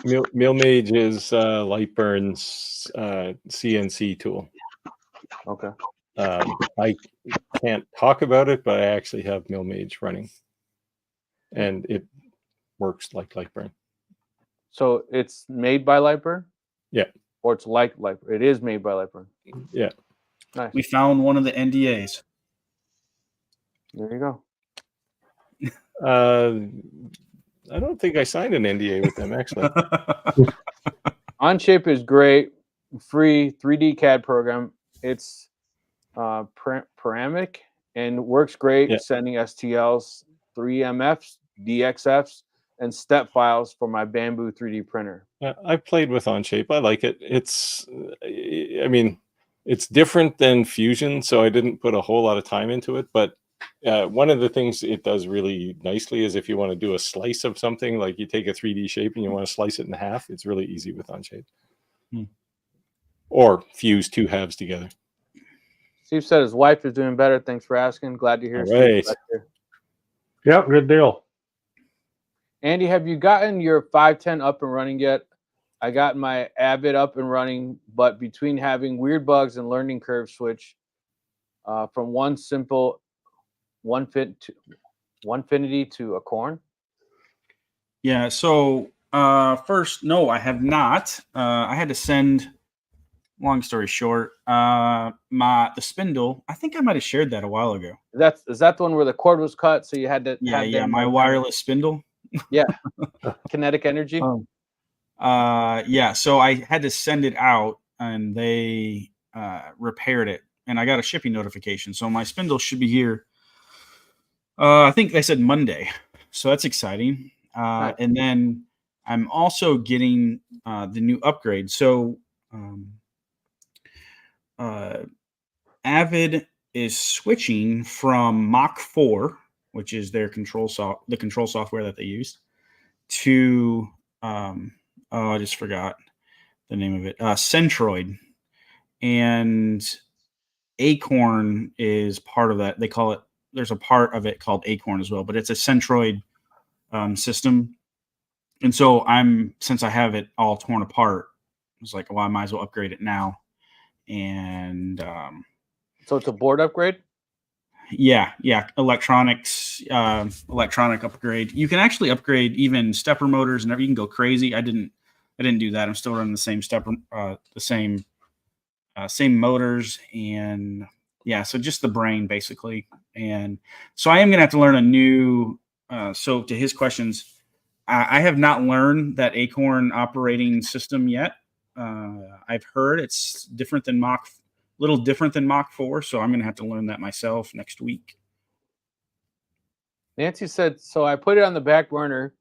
Milmage is Lightburn's CNC tool. Okay. I can't talk about it, but I actually have Milmage running, and it works like Lightburn. So it's made by Lightburn? Yeah. Or it's like Lightburn. It is made by Lightburn. Yeah. Nice. We found one of the NDAs. There you go. I don't think I signed an NDA with them, actually. Onshape is great. Free 3D CAD program. It's paramic and works great sending STLs, 3MFs, DXFs, and step files for my Bamboo 3D printer. I played with Onshape. I like it. It's different than Fusion, so I didn't put a whole lot of time into it. But one of the things it does really nicely is if you want to do a slice of something, like you take a 3D shape and you want to slice it in half, it's really easy with Onshape. Or fuse 2 halves together. Steve said his wife is doing better. Thanks for asking. Glad to hear. All right. Yep, good deal. Andy, have you gotten your 510 up and running yet? I got my Avid up and running, but between having weird bugs and learning curve switch from one simple Onefinity to a Corn. Yeah. So first, no, I have not. I had to send. Long story short, the spindle. I think I might have shared that a while ago. Is that the one where the cord was cut, so you had to? My wireless spindle. Yeah, kinetic energy. Yeah. So I had to send it out, and they repaired it, and I got a shipping notification. So my spindle should be here. I think they said Monday, so that's exciting. Nice. And then I'm also getting the new upgrade. So. Avid is switching from Mach 4, which is their control software that they use, to I just forgot the name of it, Centroid, and Acorn is part of that. They call it. There's a part of it called Acorn as well, but it's a Centroid system. And so since I have it all torn apart, I was like, well, I might as well upgrade it now. And so it's a board upgrade. Yeah, electronics this electronic upgrade. You can actually upgrade even stepper motors and everything. You can go crazy. I didn't do that. I'm still running the same stepper, same motors, and yeah, so just the brain basically. And so I am gonna have to learn a new. So to his questions, I have not learned that Acorn operating system yet. I've heard it's different than little different than Mach 4, so I'm gonna have to learn that myself next week. Nancy said, so I put it on the back burner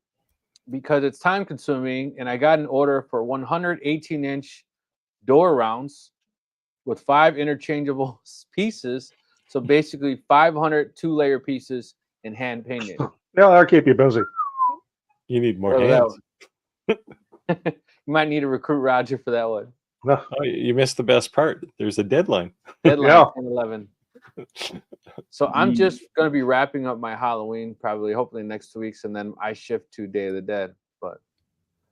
because it's time consuming, and I got an order for 118-inch door rounds with 5 interchangeable pieces. So basically 500 2-layer pieces and hand painted. Yeah, that'll keep you busy. You need more Whatever hands. You might need to recruit Roger for that one. No. Oh, you missed the best part. There's a deadline. Deadline Yeah. 10/11. So I'm just going to be wrapping up my Halloween probably, hopefully next 2 weeks, and then I shift to Day of the Dead. But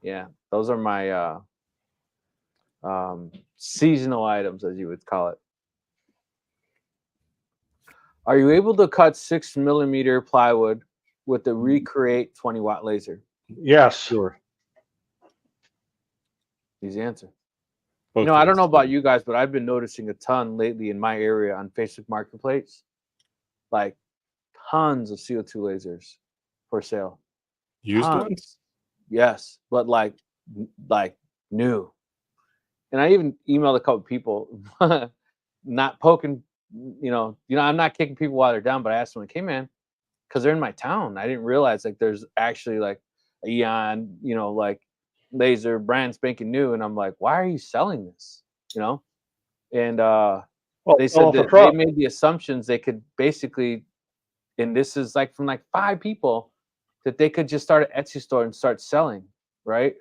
yeah, those are my seasonal items, as you would call it. Are you able to cut 6mm plywood with the Recreate 20-watt laser? Yes. Sure. Easy answer. Both I don't ways. know about you guys, but I've been noticing a ton lately in my area on Facebook Marketplace, like tons of CO2 lasers for sale. Used Tons. ones? Yes, but like new. And I even emailed a couple people, not poking, I'm not kicking people while they're down, but I asked them, like, hey man, because they're in my town. I didn't realize like there's actually like a Eon, like laser brand spanking new. And I'm like, why are you selling this? And Well, they said off the that they truck. made the assumptions they could basically, and this is like from like 5 people, that they could just start an Etsy store and start selling, right?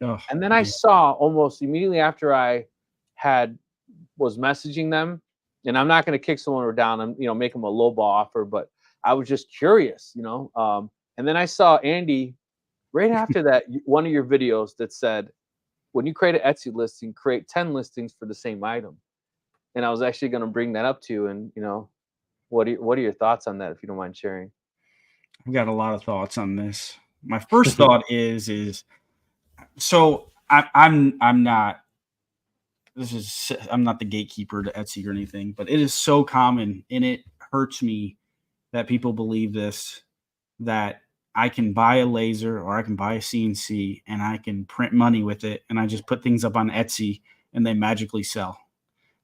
Oh, And then I saw almost immediately after I was messaging them, and I'm not going to kick someone down and make them a low ball offer, but I was just curious, and then I saw Andy right after that one of your videos that said, when you create an Etsy listing, create 10 listings for the same item. And I was actually going to bring that up to you, and what are your thoughts on that, if you don't mind sharing? I've got a lot of thoughts on this. My first thought is so I'm not I'm not the gatekeeper to Etsy or anything, but it is so common, and it hurts me that people believe this, that I can buy a laser or I can buy a CNC and I can print money with it, and I just put things up on Etsy and they magically sell.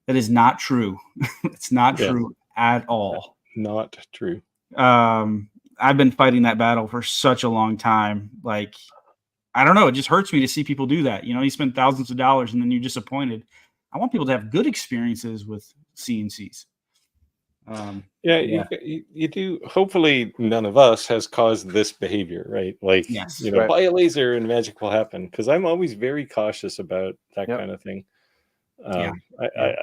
That is not true. It's not true at all. Not true. I've been fighting that battle for such a long time. Like, I don't know. It just hurts me to see people do that. You spend thousands of dollars and then you're disappointed. I want people to have good experiences with CNCs. You do. Hopefully none of us has caused this behavior, right? Like, Yes. Right. buy a laser and magic will happen. Because I'm always very cautious about that kind of thing. I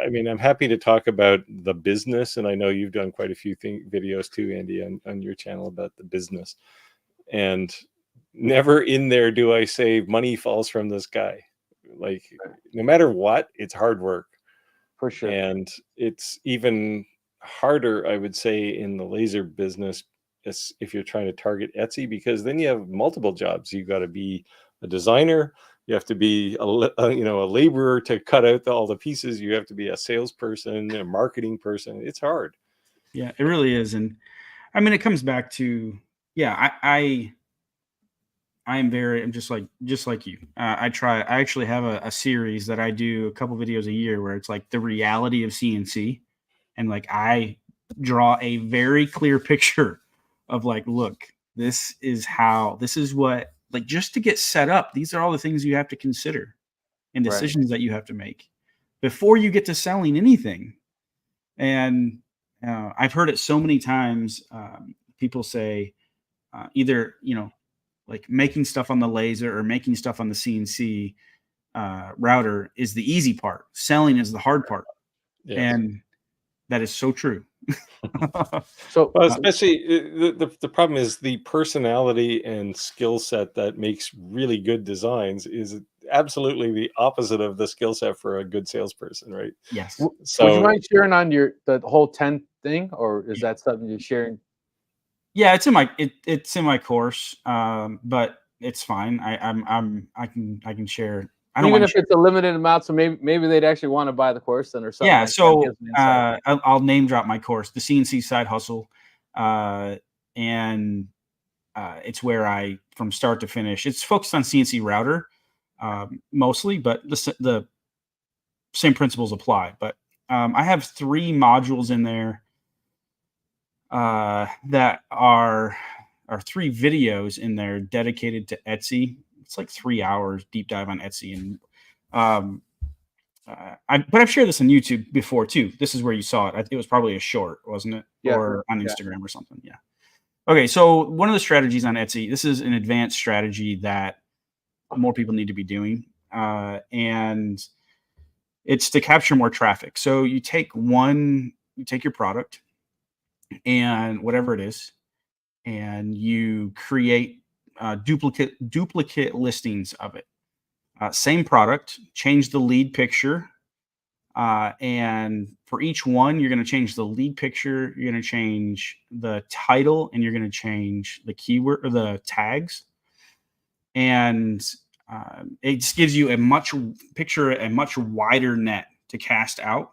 mean, I'm happy to talk about the business, and I know you've done quite a few videos too, Andy, on your channel about the business. And never in there do I say money falls from the sky. Like, no matter what, it's hard work. For sure. And it's even harder, I would say, in the laser business if you're trying to target Etsy, because then you have multiple jobs. You got to be a designer. You have to be a laborer to cut out all the pieces. You have to be a salesperson, a marketing person. It's hard. Yeah, it really is. And I mean, it comes back to, I'm just like you. I actually have a series that I do a couple videos a year where it's like the reality of CNC. And like, I draw a very clear picture of like, look, this is what, like, just to get set up, these are all the things you have to consider and decisions that you have to make before you get to selling anything. And I've heard it so many times. People say either, like making stuff on the laser or making stuff on the CNC router is the easy part. Selling is the hard part. Yes. And that is so true. So, well, especially the problem is the personality and skill set that makes really good designs is absolutely the opposite of the skill set for a good salesperson, right? Yes. So would you mind sharing on the whole 10 thing, or is that something you're sharing? Yeah, it's in my course, but it's fine. I can share. I don't Even mind if it's a limited amount, so maybe they'd actually want to buy the course then or something. Yeah, like that. so Gives me insight. I'll name drop my course, the CNC Side Hustle, and it's where I, from start to finish, it's focused on CNC router mostly, but the same principles apply. But I have 3 modules in there that are 3 videos in there dedicated to Etsy. It's like 3 hours deep dive on Etsy, and but I've shared this on YouTube before too. This is where you saw it. It was probably a short, wasn't it? Yeah, or on Instagram or something. Yeah. Okay. So one of the strategies on Etsy, this is an advanced strategy that more people need to be doing. And it's to capture more traffic. So you take your product and whatever it is, and you create duplicate listings of it. Same product, change the lead picture. And for each one, you're going to change the lead picture, you're going to change the title, and you're going to change the keyword or the tags. And it just gives you a much wider net to cast out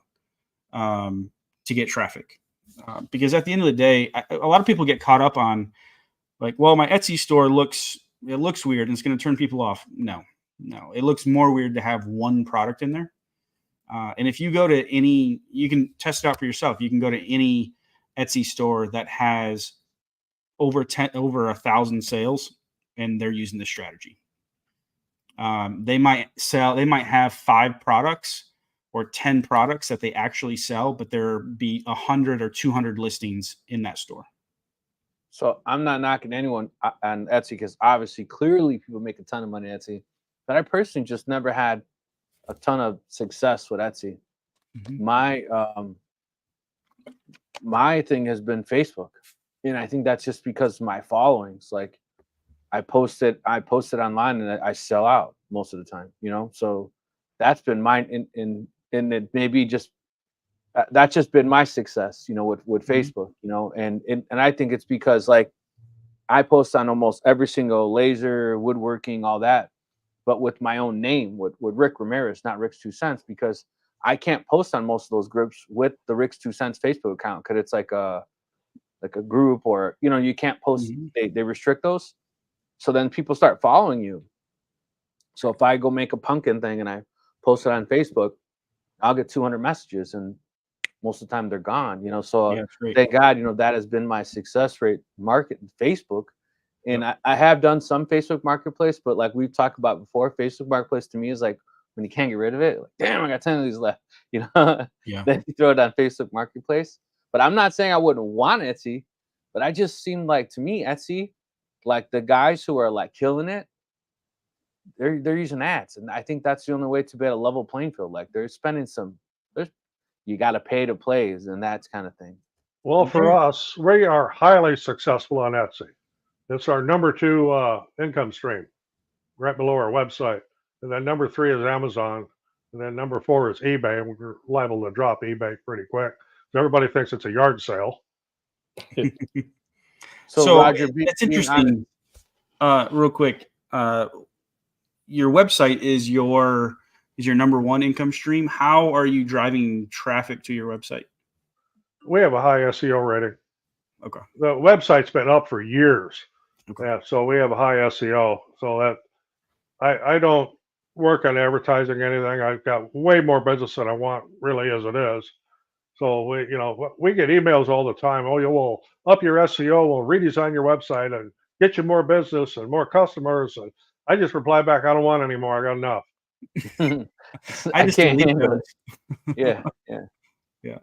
to get traffic. Because at the end of the day, a lot of people get caught up on like, well, my Etsy store looks weird and it's going to turn people off. No, it looks more weird to have one product in there. And if you go to you can test it out for yourself. You can go to any Etsy store that has over 1,000 sales, and they're using this strategy. They might have 5 products or 10 products that they actually sell, but there be 100 or 200 listings in that store. So I'm not knocking anyone on Etsy because obviously, clearly, people make a ton of money on Etsy. But I personally just never had a ton of success with Etsy. Mm-hmm. My thing has been Facebook, and I think that's just because of my followings. Like, I post it online, and I sell out most of the time. So that's been mine. And it maybe just that's just been my success. With Facebook. And I think it's because like I post on almost every single laser, woodworking, all that, but with my own name, with Rick Ramirez, not Ricks2Cents, because I can't post on most of those groups with the Ricks2Cents Facebook account because it's like a group, or you can't post. Mm-hmm. They restrict those, so then people start following you. So if I go make a pumpkin thing and I post it on Facebook, I'll get 200 messages, and most of the time they're gone. So Yeah, thank God, that has been my success rate marketing Facebook. And Yep. I have done some Facebook Marketplace, but like we've talked about before, Facebook Marketplace to me is like when you can't get rid of it, like, damn, I got 10 of these left, Yeah. Then you throw it on Facebook Marketplace. But I'm not saying I wouldn't want Etsy, but I just seem like, to me, Etsy, like the guys who are like killing it, they're using ads. And I think that's the only way to be at a level playing field. Like they're spending you got to pay to plays and that kind of thing. Well, for us, we are highly successful on Etsy. It's our number 2 income stream, right below our website. And then number 3 is Amazon. And then number 4 is eBay. And we're liable to drop eBay pretty quick. Everybody thinks it's a yard sale. So Roger, that's interesting. Real quick, your website is your number 1 income stream. How are you driving traffic to your website? We have a high SEO rating. Okay. The website's been up for years. Okay. Yeah, so we have a high SEO. So that I don't work on advertising anything. I've got way more business than I want, really, as it is. So we get emails all the time. Oh, you will up your SEO, we'll redesign your website and get you more business and more customers. And I just reply back, I don't want any more. I got enough. I just can't delete handle those. Yeah. Yeah.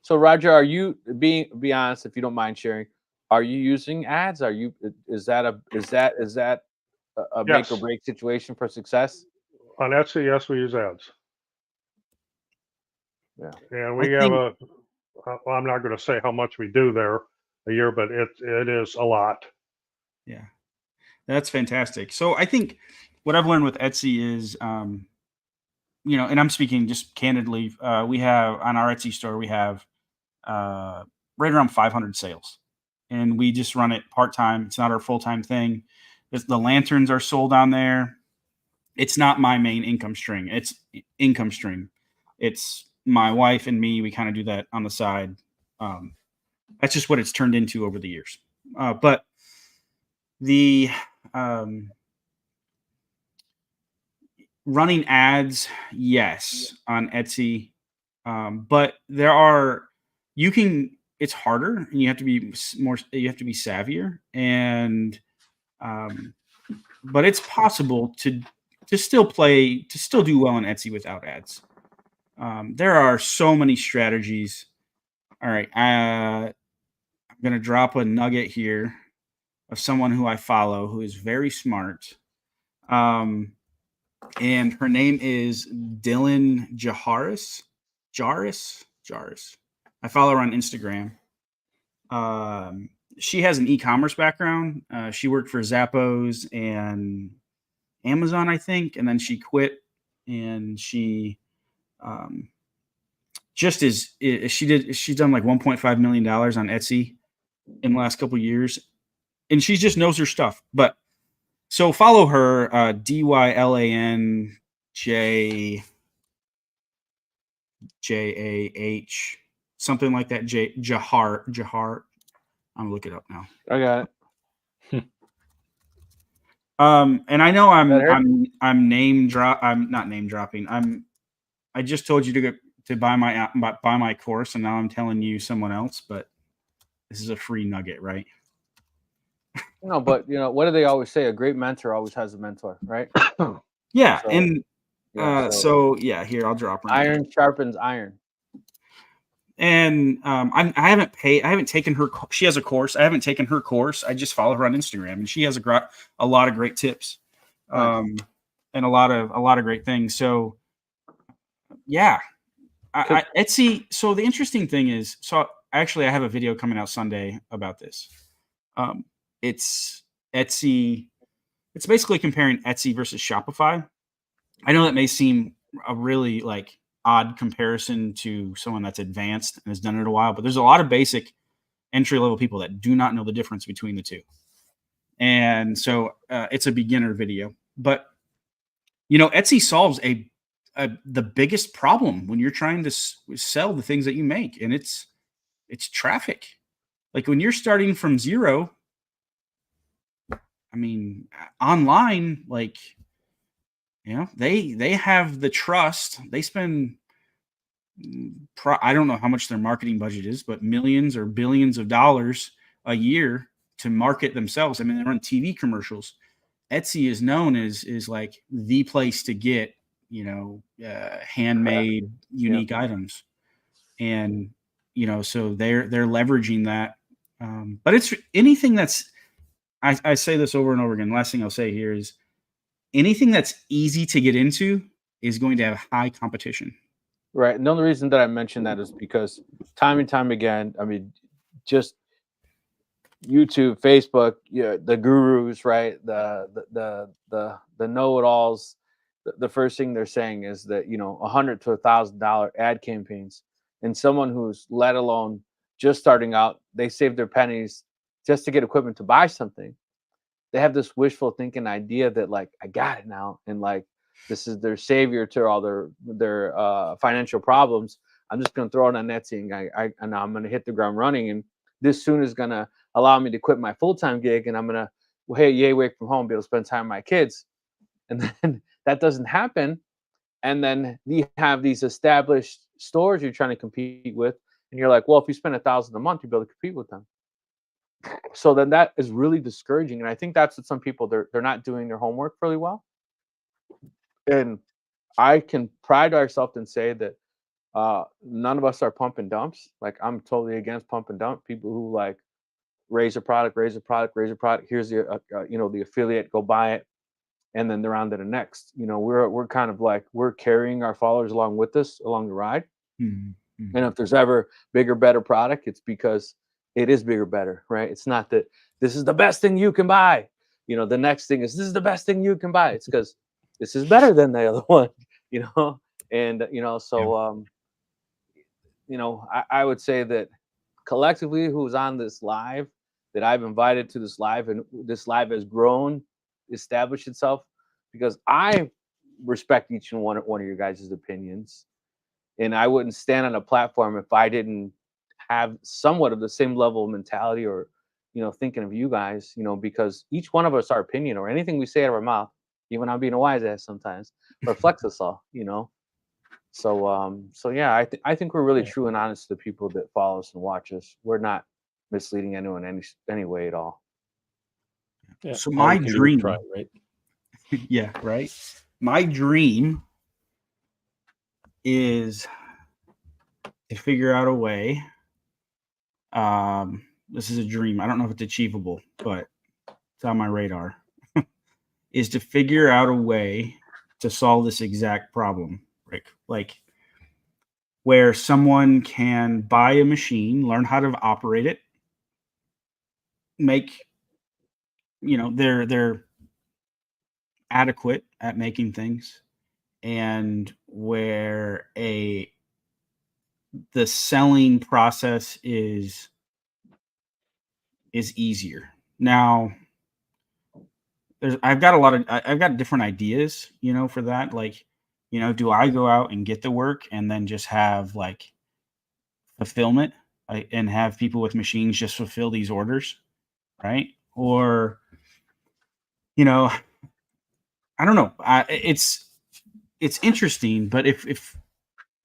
So Roger, are you be honest, if you don't mind sharing? Are you using ads? Is that a Yes. make or break situation for success? On Etsy, yes, we use ads. Yeah. And we have I'm not going to say how much we do there a year, but it is a lot. Yeah, that's fantastic. So I think what I've learned with Etsy is, and I'm speaking just candidly, we have on our Etsy store, we have right around 500 sales. and we just run it part-time. It's not our full-time thing. The lanterns are sold on there. It's not my main income stream. It's income stream. It's my wife and me. We kind of do that on the side. That's just what it's turned into over the years. But the running ads, yes, on Etsy. But it's harder, and you have to be savvier, and but it's possible to still do well on Etsy without ads. There are so many strategies. All right, I'm gonna drop a nugget here of someone who I follow who is very smart. And her name is Dylan Jaharis. Jaris. I follow her on Instagram. She has an e-commerce background. She worked for Zappos and Amazon, I think, and then she quit. And she she's done like $1.5 million on Etsy in the last couple of years, and she just knows her stuff. But so follow her, DYLANJAH, something like that. Jahar. I'm gonna look it up now. I got it. And I know I'm not name dropping. I just told you to buy my course, and now I'm telling you someone else, but this is a free nugget, right? No, but what do they always say? A great mentor always has a mentor, right? Yeah, So, and yeah, here I'll drop her. Iron sharpens iron. And I haven't taken her. She has a course. I haven't taken her course. I just follow her on Instagram, and she has a lot of great tips, and a lot of great things. So, yeah, Etsy. So the interesting thing is, actually, I have a video coming out Sunday about this. It's Etsy. It's basically comparing Etsy versus Shopify. I know that may seem a really odd comparison to someone that's advanced and has done it a while, but there's a lot of basic entry level people that do not know the difference between the two. And so it's a beginner video, but Etsy solves the biggest problem when you're trying to sell the things that you make. And it's traffic. Like when you're starting from zero, I mean, online, they have the trust. They spend, I don't know how much their marketing budget is, but millions or billions of dollars a year to market themselves. I mean, they run TV commercials. Etsy is known as like the place to get, handmade, unique items. And, so they're leveraging that. But it's anything that's, I say this over and over again. Last thing I'll say here is anything that's easy to get into is going to have high competition. Right. And the only reason that I mentioned that is because time and time again, I mean, just YouTube, Facebook, the gurus, right? The know-it-alls. The first thing they're saying is that $100 to $1,000 ad campaigns, and someone who's let alone just starting out, they save their pennies just to get equipment to buy something. They have this wishful thinking idea that I got it now, and this is their savior to all their financial problems. I'm just going to throw it on Etsy, and I'm going to hit the ground running, and this soon is going to allow me to quit my full-time gig, and I'm going to work from home, be able to spend time with my kids. And then that doesn't happen, and then you have these established stores you're trying to compete with, and you're like, well, if you spend $1,000 a month, you'll be able to compete with them. So then that is really discouraging, and I think that's what some people they're not doing their homework really well. And I can pride ourselves and say that none of us are pump and dumps. I'm totally against pump and dump. People who raise a product. Here's the the affiliate, go buy it, and then they're on to the next. We're kind of we're carrying our followers along with us along the ride. Mm-hmm. And if there's ever bigger, better product, it's because it is bigger, better, right? It's not that this is the best thing you can buy. The next thing is this is the best thing you can buy. It's because this is better than the other one, and so I would say that collectively, who's on this live, that I've invited to this live, and this live has grown, established itself, because I respect each and one of your guys' opinions, and I wouldn't stand on a platform if I didn't have somewhat of the same level of mentality, or thinking of you guys, because each one of us, our opinion or anything we say out of our mouth, even I'm being a wise ass sometimes, reflects us all, So yeah, I think we're really true and honest to the people that follow us and watch us. We're not misleading anyone any way at all. Yeah, so my dream, try, right? yeah, right. My dream is to figure out a way. This is a dream. I don't know if it's achievable, but it's on my radar. Is to figure out a way to solve this exact problem, Rick. Like, where someone can buy a machine, learn how to operate it, make, they're adequate at making things, and where the selling process is easier. Now, I've got different ideas, for that. Like, do I go out and get the work and then just have like fulfillment, and have people with machines just fulfill these orders, right? Or, I don't know. It's interesting, but if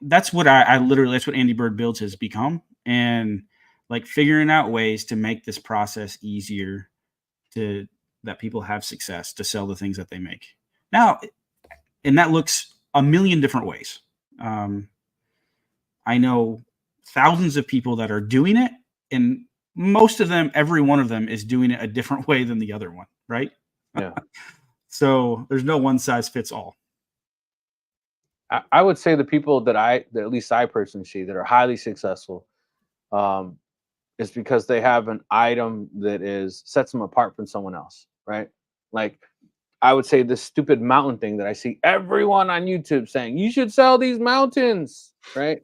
that's what I literally, that's what AndyBirdBuilds has become, and like figuring out ways to make this process easier, that people have success to sell the things that they make now, and that looks a million different ways. I know thousands of people that are doing it, and most of them, every one of them, is doing it a different way than the other one, right? Yeah. So there's no one size fits all. I would say the people that at least I personally see that are highly successful, is because they have an item that sets them apart from someone else, right? Like, I would say this stupid mountain thing that I see everyone on YouTube saying, you should sell these mountains, right?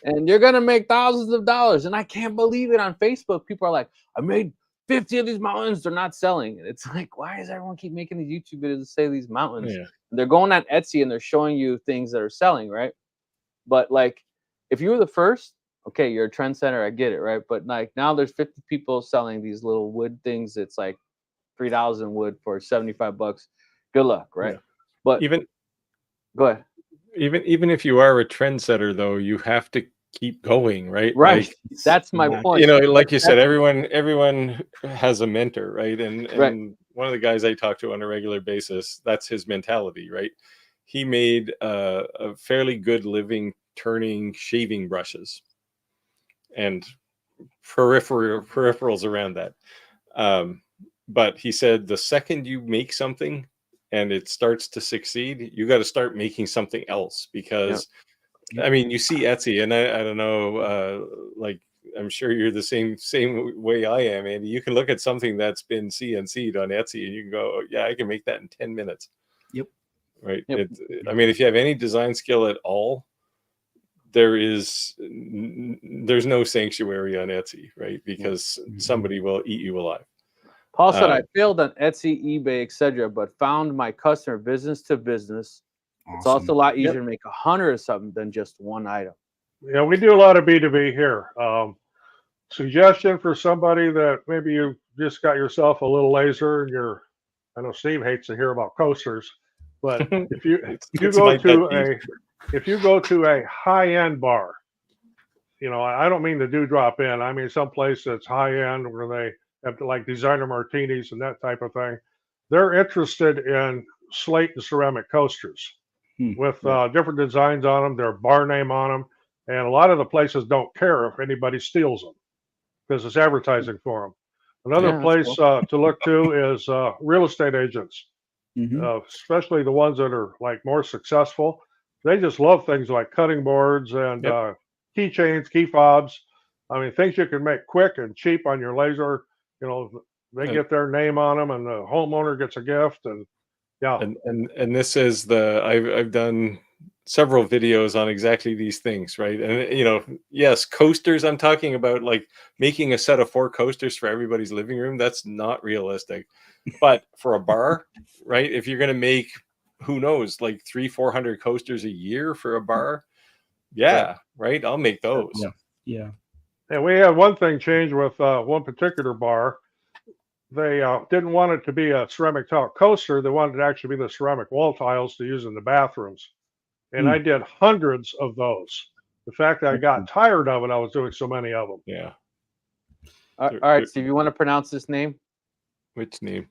And you're going to make thousands of dollars. And I can't believe it. On Facebook, people are like, I made 50 of these mountains. They're not selling. And it's like, why does everyone keep making these YouTube videos to say these mountains? Yeah. They're going on Etsy and they're showing you things that are selling, right? But like, if you were the first, okay, you're a trendsetter, I get it, right? But like, now there's 50 people selling these little wood things. It's like $3 wood for $75. Good luck, right? Yeah. But go ahead. Even if you are a trendsetter, though, you have to keep going, right? Right. Like, that's my point. Like you said, everyone has a mentor, right? And right. One of the guys I talk to on a regular basis, that's his mentality, right? He made a fairly good living turning shaving brushes and peripherals around that. But he said the second you make something and it starts to succeed, you got to start making something else, because I mean, you see Etsy, and I don't know, like, I'm sure you're the same way I am, Andy. You can look at something that's been CNC'd on Etsy and you can go, oh, yeah, I can make that in 10 minutes. Yep. Right. Yep. I mean, if you have any design skill at all, there's no sanctuary on Etsy, right? Because somebody will eat you alive. Paul said, I failed on Etsy, eBay, etc., but found my customer business to business. Awesome. It's also a lot easier to make 100 of something than just one item. Yeah, we do a lot of B2B here. Suggestion for somebody that maybe you just got yourself a little laser, and I know Steve hates to hear about coasters, but if you go to a high-end bar, I don't mean the drop in. I mean some place that's high-end where they have like designer martinis and that type of thing. They're interested in slate and ceramic coasters with different designs on them, their bar name on them, and a lot of the places don't care if anybody steals them because it's advertising for them. Another place to look to is real estate agents, especially the ones that are like more successful. They just love things like cutting boards and keychains, key fobs. I mean, things you can make quick and cheap on your laser. They get their name on them, and the homeowner gets a gift. And and this is I've done several videos on exactly these things, right? And yes, coasters. I'm talking about like making a set of 4 coasters for everybody's living room. That's not realistic. But for a bar, right? If you're going to make, who knows, like 300-400 coasters a year for a bar, yeah, right. I'll make those. Yeah. And we had one thing change with one particular bar. They didn't want it to be a ceramic tile coaster. They wanted it to actually be the ceramic wall tiles to use in the bathrooms. And I did hundreds of those. The fact that I got tired of it, I was doing so many of them. Yeah. All right, Steve, you want to pronounce this name? Which name?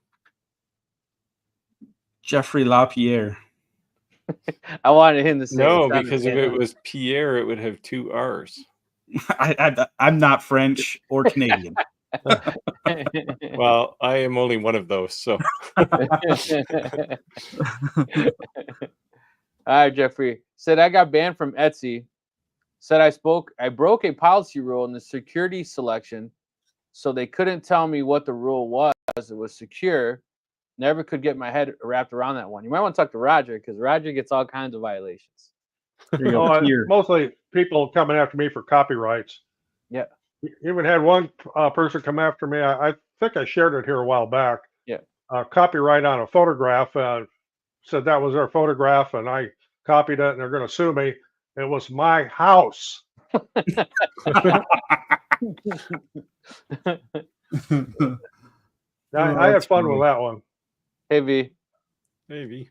Jeffrey LaPierre. I wanted him to say No, it. because if it was Pierre, it would have 2 R's. I'm not French or Canadian. Well, I am only one of those. So, all right, Jeffrey said I got banned from Etsy. Said I broke a policy rule in the security selection, so they couldn't tell me what the rule was. It was secure. Never could get my head wrapped around that one. You might want to talk to Roger because Roger gets all kinds of violations. Mostly people coming after me for copyrights. Yeah. Even had one person come after me. I think I shared it here a while back. Yeah. Copyright on a photograph. Said that was their photograph, and I copied it, and they're going to sue me. It was my house. I had fun with that one. Hey, V. Hey, V.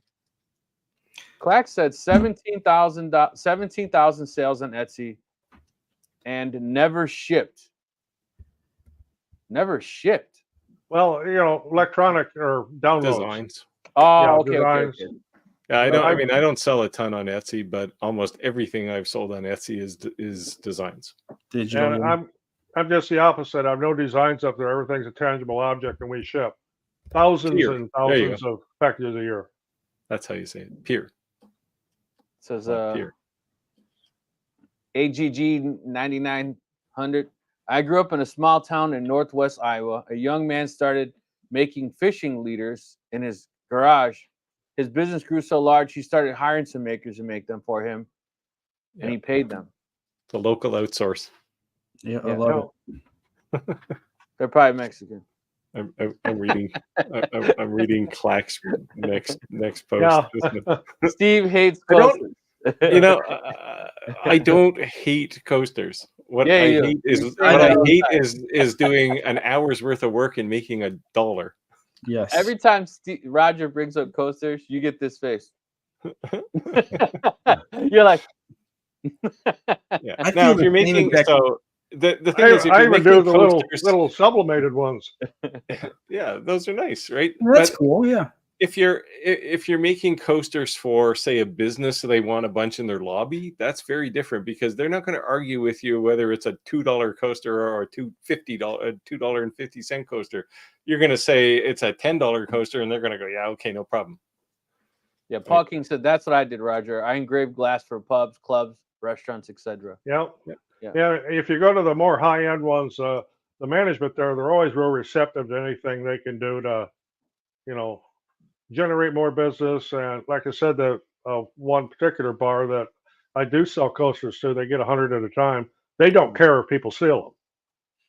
Clack said 17,000 sales on Etsy and never shipped. Never shipped. Well, electronic or downloads. Designs. Oh, Yeah, okay, designs. okay. Yeah, I don't sell a ton on Etsy, but almost everything I've sold on Etsy is designs. Digital. And I'm just the opposite. I have no designs up there. Everything's a tangible object, and we ship thousands and thousands of packages a year. That's how you say it. Peer. Says Peer. AGG 9900. I grew up in a small town in northwest Iowa. A young man started making fishing leaders in his garage. His business grew so large, he started hiring some makers to make them for him, and he paid them. The local outsource. Yeah, I love it. They're probably Mexican. I'm reading. I'm reading Clack's next post. Yeah. Steve hates coasters. I don't hate coasters. What I hate is doing an hour's worth of work and making $1. Yes. Every time Roger brings up coasters, you get this face. You're like, yeah. Now, if you're making the thing is, if I you're even do the coasters, little sublimated ones. Yeah, those are nice, right? That's cool. Yeah. If you're making coasters for, say, a business, so they want a bunch in their lobby, that's very different because they're not going to argue with you whether it's a $2 coaster or a $2.50 coaster. You're going to say it's a $10 coaster, and they're going to go, yeah, okay, no problem. Yeah, Paul King said that's what I did, Roger. I engraved glass for pubs, clubs, restaurants, etc. Yeah. If you go to the more high-end ones, the management there, they're always real receptive to anything they can do to, generate more business. And like I said, the one particular bar that I do sell coasters to, they get 100 at a time. They don't care if people steal them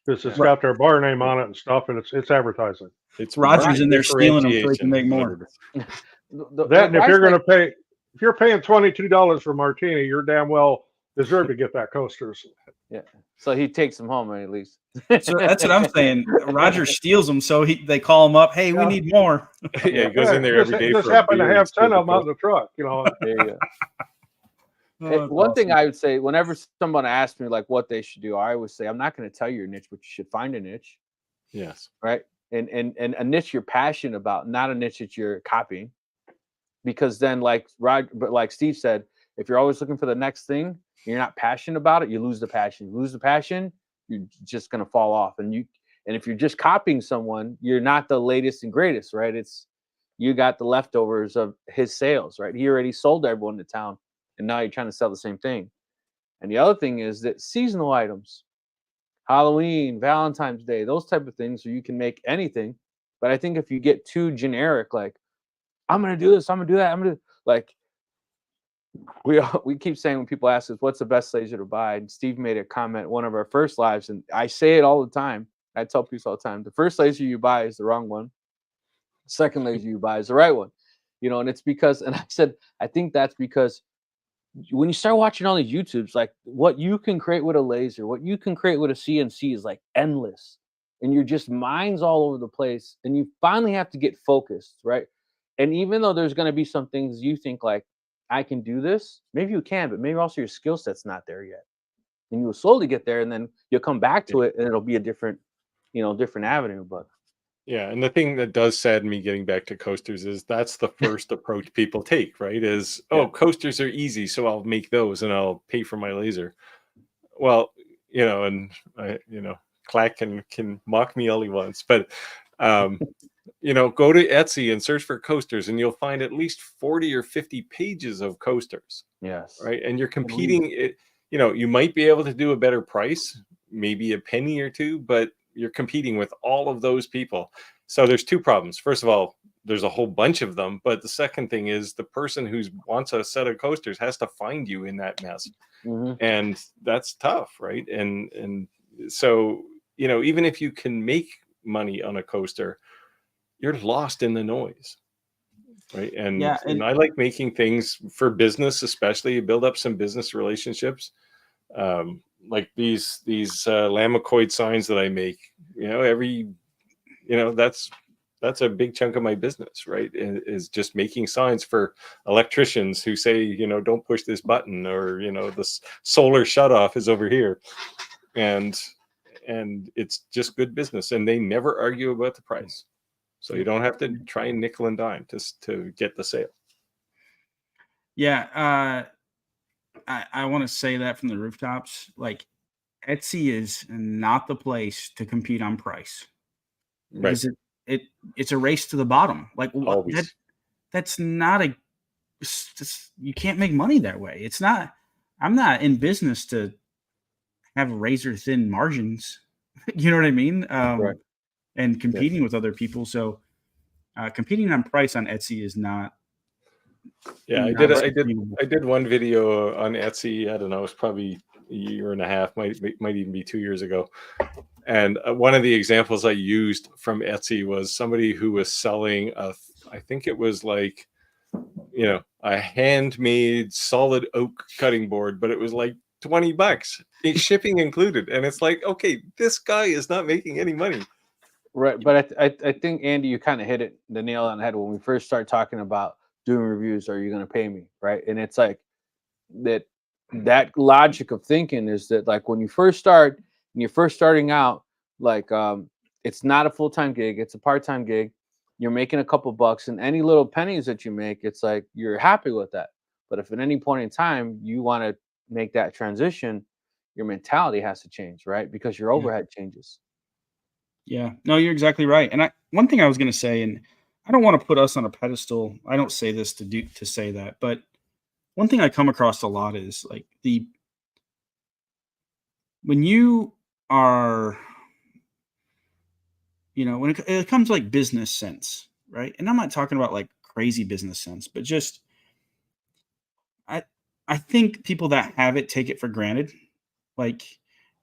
because it's got their bar name on it and stuff, and it's advertising. It's Roger's in there stealing them so he can make more. And if you're going to pay, if you're paying $22 for martini, you're damn well deserve to get that coasters. Yeah. So he takes them home at least. So that's what I'm saying. Roger steals them, so they call him up. Hey, we need more. Yeah, he goes in there every day. Just happen to have 10 of them on the truck, There you go. One thing I would say, whenever someone asks me like what they should do, I always say, I'm not going to tell you your niche, but you should find a niche. Yes. Right. And a niche you're passionate about, not a niche that you're copying. Because then, like Steve said, if you're always looking for the next thing, you're not passionate about it, you lose the passion. You lose the passion, you're just going to fall off. And if you're just copying someone, you're not the latest and greatest, right? You got the leftovers of his sales, right? He already sold everyone in the town, and now you're trying to sell the same thing. And the other thing is that seasonal items, Halloween, Valentine's Day, those type of things, where you can make anything. But I think if you get too generic, like, I'm going to do this, I'm going to do that, I'm going to, like, we keep saying when people ask us what's the best laser to buy, and Steve made a comment one of our first lives, and I say it all the time. I tell people all the time, the first laser you buy is the wrong one. The second laser you buy is the right one. And it's because, and I said, I think that's because when you start watching all these YouTubes, like what you can create with a laser, what you can create with a CNC is like endless. And you're just minds all over the place. And you finally have to get focused, right? And even though there's going to be some things you think like, I can do this, maybe you can, but maybe also your skill set's not there yet. And you will slowly get there, and then you'll come back to it, and it'll be a different, different avenue. But yeah, and the thing that does sadden me getting back to coasters is that's the first approach people take, right? Is, oh, coasters are easy, so I'll make those and I'll pay for my laser. Well, and Clack can mock me all he wants, but go to Etsy and search for coasters, and you'll find at least 40 or 50 pages of coasters. Yes. Right. And you're competing. You might be able to do a better price, maybe a penny or two, but you're competing with all of those people. So there's two problems. First of all, there's a whole bunch of them. But the second thing is the person who wants a set of coasters has to find you in that mess. Mm-hmm. And that's tough. Right. And so, even if you can make money on a coaster, you're lost in the noise. Right. And I like making things for business, especially build up some business relationships. Like these Lamacoid signs that I make, that's a big chunk of my business, right? Is just making signs for electricians who say, don't push this button, or, the solar shutoff is over here. And it's just good business, and they never argue about the price. So you don't have to try and nickel and dime to get the sale. Yeah. I want to say that from the rooftops, like Etsy is not the place to compete on price, because it's a race to the bottom. Like that's not you can't make money that way. It's not. I'm not in business to have razor thin margins. You know what I mean? Right. And competing with other people. So competing on price on Etsy is not. Yeah, I did one video on Etsy. I don't know, it's probably a year and a half, might even be 2 years ago. And one of the examples I used from Etsy was somebody who was selling I think it was like, a handmade solid oak cutting board, but it was like $20, shipping included. And it's like, okay, this guy is not making any money. Right. But I think, Andy, you kind of hit the nail on the head when we first start talking about doing reviews. Are you going to pay me? Right. And it's like that logic of thinking is that, like, when you first start and you're first starting out, like, it's not a full-time gig. It's a part-time gig. You're making a couple bucks, and any little pennies that you make, it's like you're happy with that. But if at any point in time you want to make that transition, your mentality has to change, right? Because your overhead changes. Yeah, no, you're exactly right. And one thing I was going to say, and I don't want to put us on a pedestal. I don't say this to say that, but one thing I come across a lot is like when you are, when it comes to like business sense, right? And I'm not talking about like crazy business sense, but just, I think people that have it take it for granted, like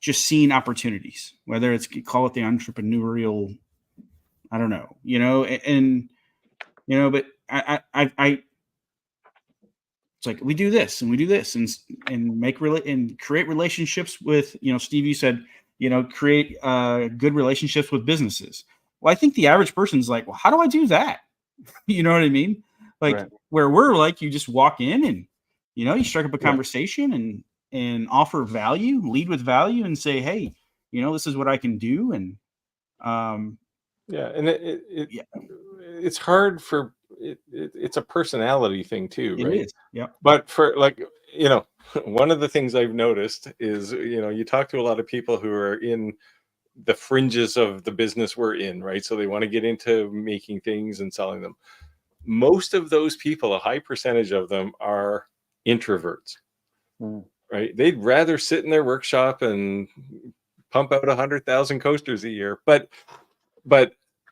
just seeing opportunities, whether it's, call it the entrepreneurial, I don't know, but I it's like we do this and we do this and create relationships with, Steve, you said, create good relationships with businesses. Well, I think the average person's like, well, how do I do that? You know what I mean? Like, right. Where we're like, you just walk in and, you strike up a conversation and offer value, lead with value, and say, hey, this is what I can do. And and it's hard for it's a personality thing too, right? It is. Yeah. But for one of the things I've noticed is, you talk to a lot of people who are in the fringes of the business we're in, right? So they want to get into making things and selling them. Most of those people, a high percentage of them, are introverts, right? They'd rather sit in their workshop and pump out 100,000 coasters a year, but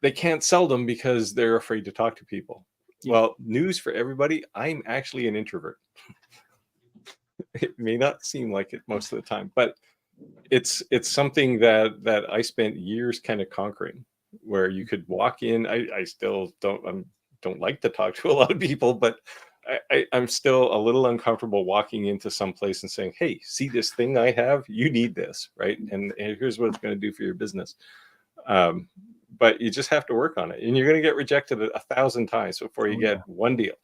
they can't sell them because they're afraid to talk to people. Yeah. Well, news for everybody, I'm actually an introvert. It may not seem like it most of the time, but it's something that I spent years kind of conquering, where you could walk in. I still don't like to talk to a lot of people, but I'm still a little uncomfortable walking into some place and saying, "Hey, see this thing I have? You need this, right? And here's what it's going to do for your business." But you just have to work on it, and you're going to get rejected 1,000 times before you get one deal.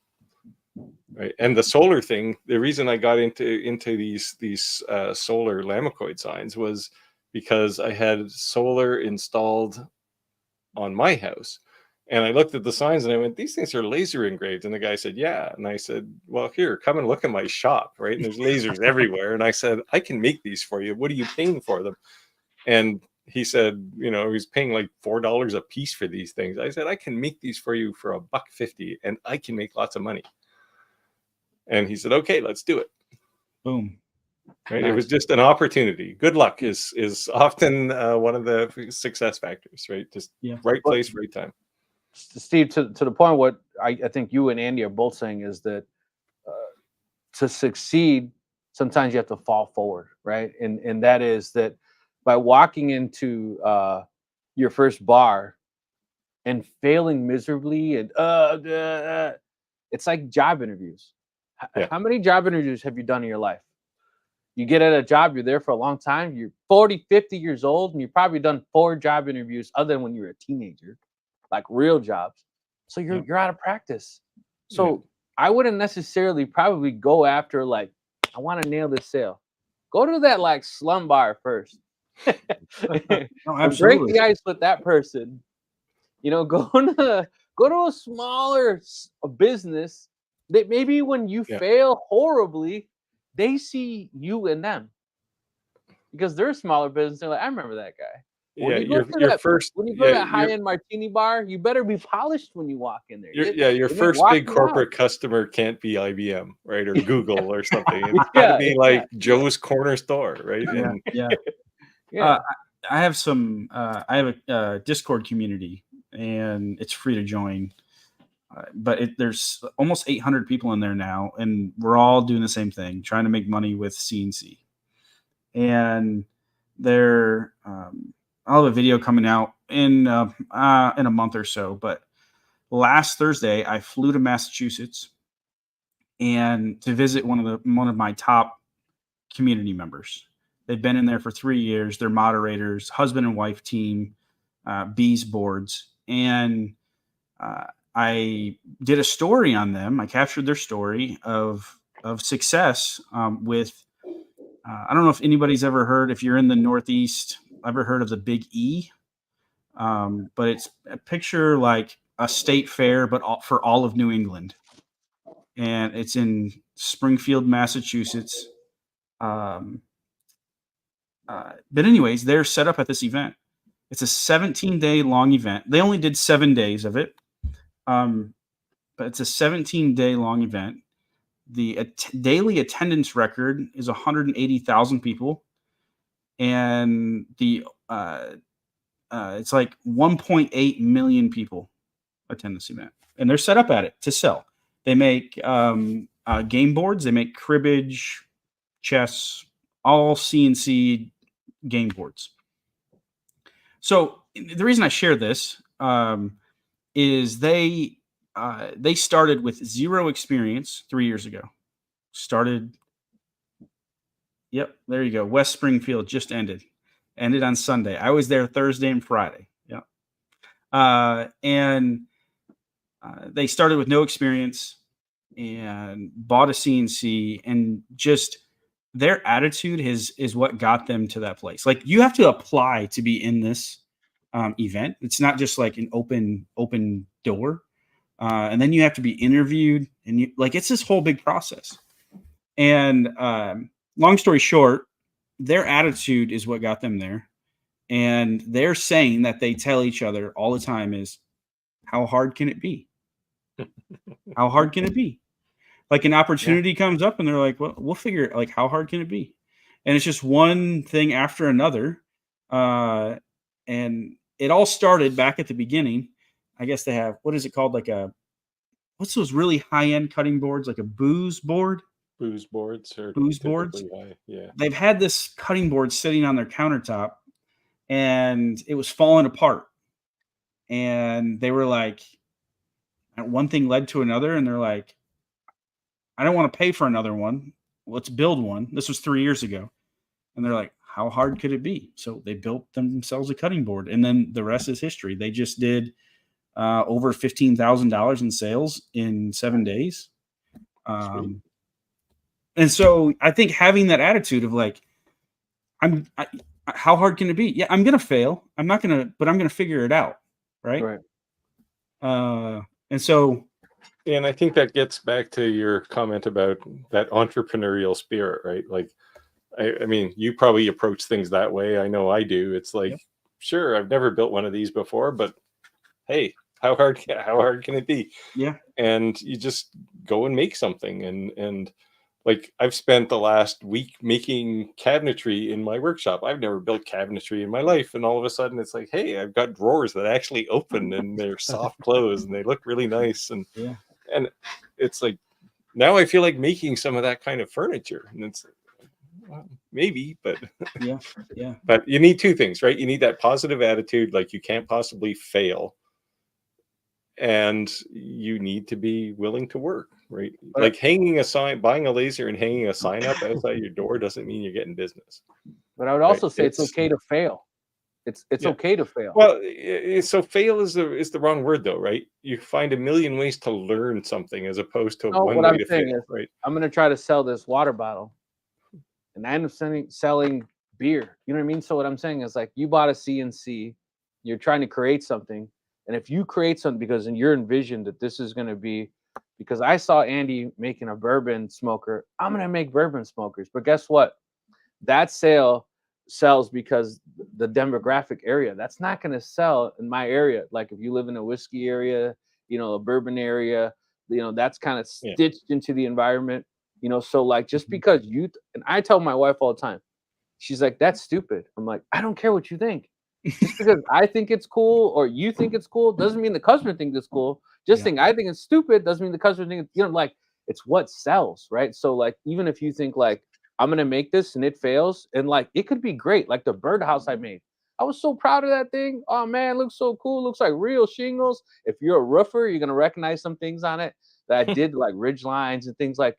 Right. And the solar thing, the reason I got into these solar Lamicoid signs was because I had solar installed on my house. And I looked at the signs and I went, these things are laser engraved. And the guy said, yeah. And I said, well, here, come and look at my shop, right? And there's lasers everywhere. And I said, I can make these for you. What are you paying for them? And he said, he's paying like $4 a piece for these things. I said, I can make these for you for $1.50 and I can make lots of money. And he said, okay, let's do it. Boom. Right. Nice. It was just an opportunity. Good luck is often one of the success factors, right? Just right place, right time. Steve, to the point, what I think you and Andy are both saying is that to succeed, sometimes you have to fall forward, right? And that is that by walking into your first bar and failing miserably, and it's like job interviews. Yeah. How many job interviews have you done in your life? You get at a job, you're there for a long time, you're 40, 50 years old, and you've probably done 4 job interviews other than when you were a teenager, like real jobs. So you're out of practice. So I wouldn't necessarily probably go after, like, I want to nail this sale. Go to that like slum bar first. No, break the ice with that person. Go to a smaller business. That maybe when you fail horribly, they see you and them, because they're a smaller business. They're like, I remember that guy. When you go to that high-end martini bar, you better be polished when you walk in there. Your first big corporate customer can't be IBM, right, or Google or something. It's got to be like Joe's Corner Store, right? I have a Discord community, and it's free to join. But there's almost 800 people in there now, and we're all doing the same thing, trying to make money with CNC. And I'll have a video coming out in a month or so. But last Thursday, I flew to Massachusetts and to visit one of my top community members. They've been in there for 3 years. They're moderators, husband and wife team, bees boards, and I did a story on them. I captured their story of success with, I don't know if anybody's ever heard, if you're in the Northeast, ever heard of the Big E, but it's a picture like a state fair, but for all of New England. And it's in Springfield, Massachusetts. But anyways, they're set up at this event. It's a 17-day long event. They only did 7 days of it. But it's a 17-day long event. The daily attendance record is 180,000 people, and it's like 1.8 million people attend this event, and they're set up at it to sell. They make game boards, they make cribbage, chess, all CNC game boards. So the reason I share this is they started with 0 experience 3 years ago. Yep, there you go. West Springfield just ended on Sunday. I was there Thursday and Friday. Yeah. And they started with no experience and bought a CNC, and just their attitude is what got them to that place. Like, you have to apply to be in this event. It's not just like an open door. And then you have to be interviewed, and it's this whole big process. And long story short, their attitude is what got them there. And they're saying that they tell each other all the time is, how hard can it be? How hard can it be? Like, an opportunity comes up and they're like, well, we'll figure it. Like, how hard can it be? And it's just one thing after another. And it all started back at the beginning. I guess they have, what is it called? Like what's those really high-end cutting boards? Like a booze board? Booze boards are Booze boards. typically high. Yeah. They've had this cutting board sitting on their countertop, and it was falling apart. And they were like, one thing led to another, and they're like, I don't want to pay for another one. Let's build one. This was 3 years ago. And they're like, how hard could it be? So they built themselves a cutting board, and then the rest is history. They just did over $15,000 in sales in 7 days. And so I think having that attitude of like, how hard can it be? Yeah, I'm going to fail. I'm not going to, but I'm going to figure it out. Right. And so, and I think that gets back to your comment about that entrepreneurial spirit, right? Like, I mean, you probably approach things that way. I know I do. It's like, sure, I've never built one of these before, but hey, how hard can it be? Yeah. And you just go and make something. And like, I've spent the last week making cabinetry in my workshop. I've never built cabinetry in my life. And all of a sudden it's like, hey, I've got drawers that actually open and they're soft close and they look really nice. And it's like, now I feel like making some of that kind of furniture. And it's well, maybe, but but you need two things, right? You need that positive attitude, like you can't possibly fail, and you need to be willing to work, right? Like hanging a sign, buying a laser and hanging a sign up outside your door doesn't mean you're getting business. But I would also say it's okay to fail. It's okay to fail. Well, so fail is the wrong word though, right? You find a million ways to learn something as opposed to one way to fail, right? I'm going to try to sell this water bottle, and I end up selling beer. You know what I mean? So what I'm saying is, like, you bought a CNC, you're trying to create something. And if you create something because you're envisioned that this is going to be, because I saw Andy making a bourbon smoker, I'm going to make bourbon smokers. But guess what? That sale sells because the demographic area, that's not going to sell in my area. Like if you live in a whiskey area, you know, a bourbon area, you know, that's kind of stitched into the environment. You know, so like just because and I tell my wife all the time, she's like, that's stupid. I'm like, I don't care what you think. Just because I think it's cool or you think it's cool doesn't mean the customer thinks it's cool. Just think I think it's stupid doesn't mean the customer thinks, you know, like it's what sells, right? So like even if you think like I'm gonna make this and it fails, and like it could be great, like the birdhouse I made. I was so proud of that thing. Oh man, looks so cool. Looks like real shingles. If you're a roofer, you're gonna recognize some things on it that I did, like ridge lines and things like.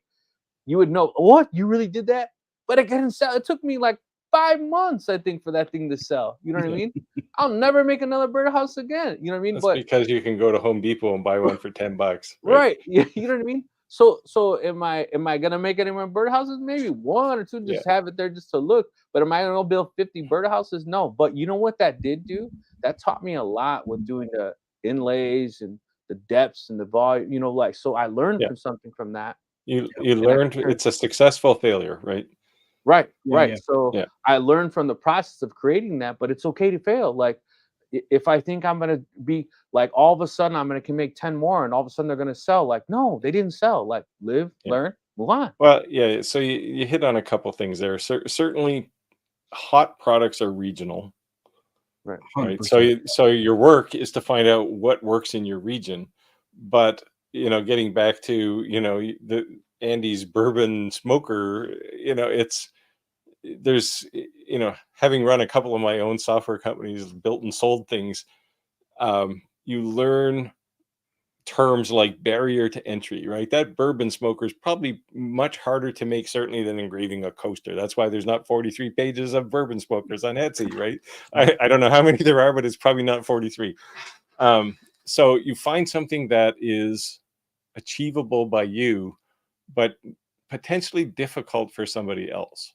You would know, what? You really did that? But it didn't sell. It took me like 5 months, I think, for that thing to sell. You know what I mean? I'll never make another birdhouse again. You know what I mean? That's because you can go to Home Depot and buy one for $10. Right. Yeah, you know what I mean? So am I gonna make any more birdhouses? Maybe one or two, just have it there just to look. But am I gonna build 50 birdhouses? No. But you know what that did do? That taught me a lot with doing the inlays and the depths and the volume, you know, like, so I learned something from that. You learned it's a successful failure, right? Right. So I learned from the process of creating that, but it's okay to fail. Like if I think I'm going to be like, all of a sudden I'm going to make 10 more and all of a sudden they're going to sell, like, no, they didn't sell. Like live, learn, move on. Well, so you hit on a couple things there. Certainly hot products are regional. Right. So your work is to find out what works in your region. But you know, getting back to, you know, Andy's bourbon smoker, you know, there's, you know, having run a couple of my own software companies, built and sold things, you learn terms like barrier to entry, right? That bourbon smoker is probably much harder to make, certainly, than engraving a coaster. That's why there's not 43 pages of bourbon smokers on Etsy, right? I don't know how many there are, but it's probably not 43. So you find something that is achievable by you, but potentially difficult for somebody else.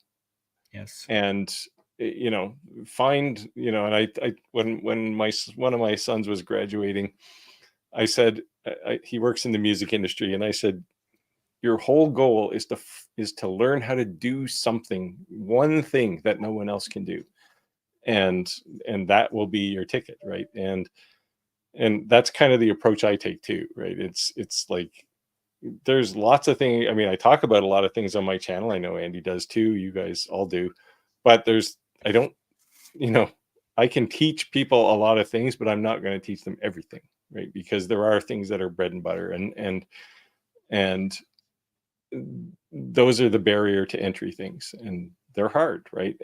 Yes. And you know, find, you know, and I when one of my sons was graduating, I said, he works in the music industry, and I said, your whole goal is to learn how to do something, one thing that no one else can do, and that will be your ticket, right? And that's kind of the approach I take too, right? It's like there's lots of things. I mean, I talk about a lot of things on my channel. I know Andy does too. You guys all do. But I don't, you know, I can teach people a lot of things, but I'm not going to teach them everything, right? Because there are things that are bread and butter, and those are the barrier to entry things, and they're hard, right?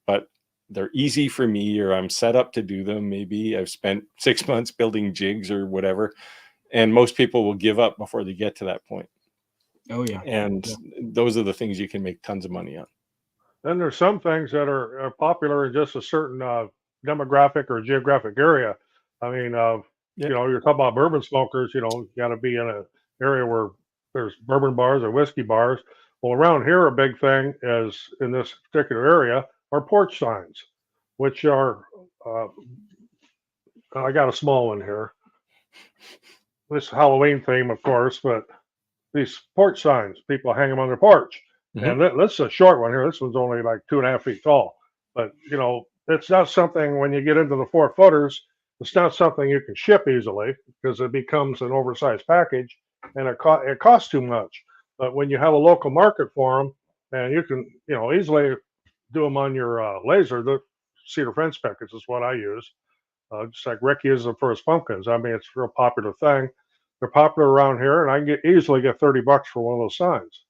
But they're easy for me, or I'm set up to do them. Maybe I've spent 6 months building jigs or whatever, and most people will give up before they get to that point. Oh yeah. And those are the things you can make tons of money on. Then there's some things that are popular in just a certain demographic or geographic area. I mean, you know, you're talking about bourbon smokers. You know, you got to be in an area where there's bourbon bars or whiskey bars. Well, around here, a big thing is in this particular area are porch signs, which are. I got a small one here. This Halloween theme, of course, but these porch signs, people hang them on their porch. And this is a short one here. This one's only like 2.5 feet tall. But, you know, it's not something when you get into the 4 footers, it's not something you can ship easily because it becomes an oversized package and it costs too much. But when you have a local market for them and you can, you know, easily do them on your laser, the cedar fence pickets is what I use. Just like Rick uses them for his pumpkins. I mean, it's a real popular thing. They're popular around here, and I can easily get $30 for one of those signs.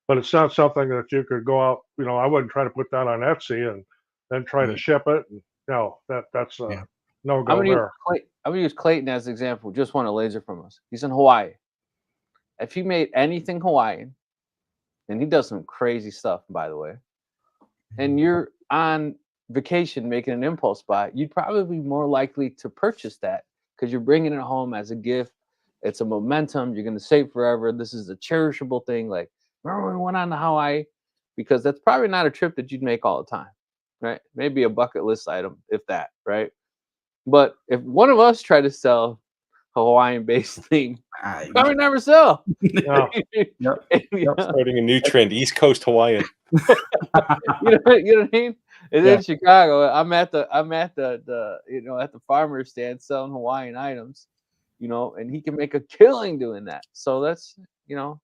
But it's not something that you could go out. You know, I wouldn't try to put that on Etsy and then try to ship it. And, no, that's no go there. I'm gonna use Clayton as an example. Just won a laser from us. He's in Hawaii. If he made anything Hawaiian, and he does some crazy stuff, by the way, and you're on vacation making an impulse buy, you'd probably be more likely to purchase that because you're bringing it home as a gift. It's a momentum. You're going to save forever. This is a cherishable thing. Like, remember when we went on to Hawaii? Because that's probably not a trip that you'd make all the time, right? Maybe a bucket list item, if that, right? But if one of us tried to sell a Hawaiian-based thing, probably never sell. Starting a new trend, East Coast Hawaiian. you know what I mean? It's in Chicago. I'm at the you know, at the farmer's stand selling Hawaiian items, you know, and he can make a killing doing that. So that's, you know,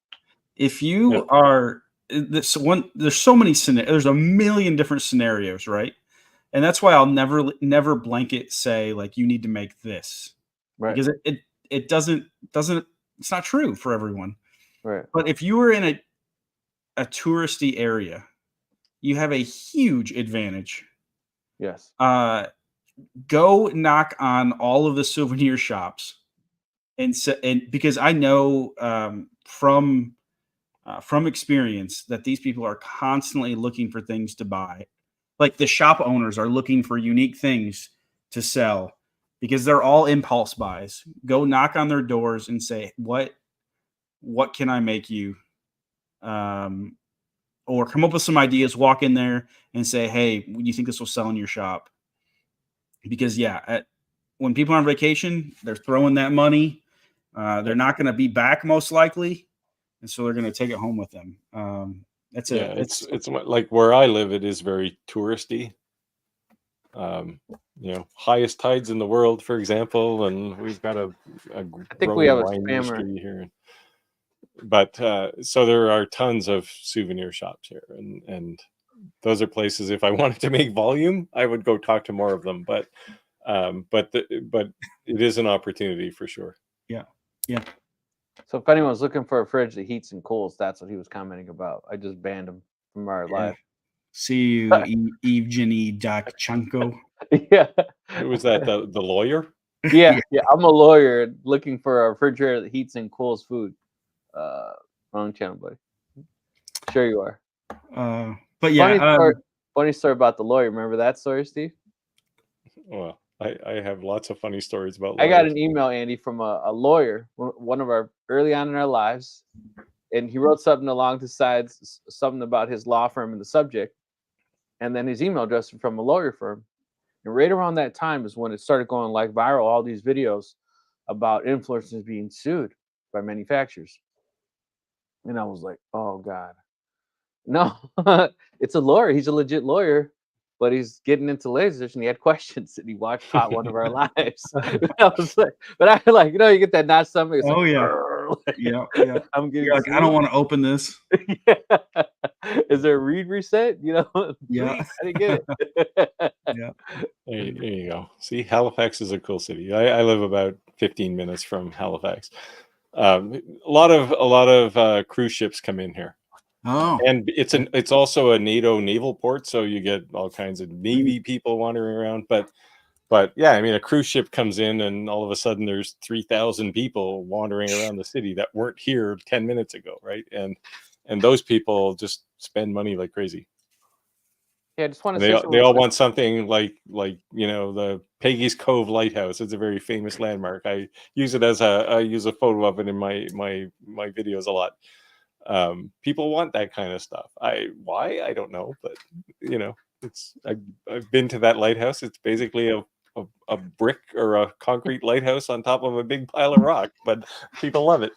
if you are there's so many scenarios, there's a million different scenarios, right? And that's why I'll never blanket say like you need to make this, right? Because it doesn't it's not true for everyone, right? But if you are in a touristy area, you have a huge advantage. Yes. Go knock on all of the souvenir shops, and because I know from experience that these people are constantly looking for things to buy. Like the shop owners are looking for unique things to sell because they're all impulse buys. Go knock on their doors and say, what can I make you? Or come up with some ideas, walk in there and say, hey, do you think this will sell in your shop? Because when people are on vacation, they're throwing that money. They're not going to be back most likely. And so they're going to take it home with them. It's like where I live, it is very touristy. You know, highest tides in the world, for example, and we've got I think we have a wine industry here. But so there are tons of souvenir shops here, and those are places. If I wanted to make volume, I would go talk to more of them. But it is an opportunity for sure. Yeah. So if anyone's looking for a fridge that heats and cools, that's what he was commenting about. I just banned him from our live. See you, Evgeny Dakchenko. Yeah. Who was that? The lawyer? Yeah. I'm a lawyer looking for a refrigerator that heats and cools food. Wrong channel, buddy. Sure you are. But yeah, funny story about the lawyer. Remember that story, Steve? Well, I have lots of funny stories about lawyers. I got an email, Andy, from a lawyer, one of our early on in our lives, and he wrote something along the sides, something about his law firm and the subject, and then his email address from a lawyer firm. And right around that time is when it started going like viral, all these videos about influencers being sued by manufacturers. And I was like, oh God. No, it's a lawyer. He's a legit lawyer, but he's getting into lasers and he had questions and he caught one of our lives. I was like, but I like, you know, you get that not something. Oh, like, yeah. Yeah. I'm getting like, I don't want to open this. Yeah. Is there a read reset? You know, yeah. I didn't get it. Yeah. There you go. See, Halifax is a cool city. I live about 15 minutes from Halifax. A lot of cruise ships come in here. Oh, And it's also a NATO naval port, so you get all kinds of Navy people wandering around. But yeah, I mean, a cruise ship comes in, and all of a sudden there's 3,000 people wandering around the city that weren't here 10 minutes ago, right? And those people just spend money like crazy. Yeah, I just want to And say they something. all want something like the Peggy's Cove Lighthouse. It's a very famous landmark. I use a photo of it in my videos a lot. People want that kind of stuff. Why I don't know, but I've been to that lighthouse. It's basically a brick or a concrete lighthouse on top of a big pile of rock, but people love it.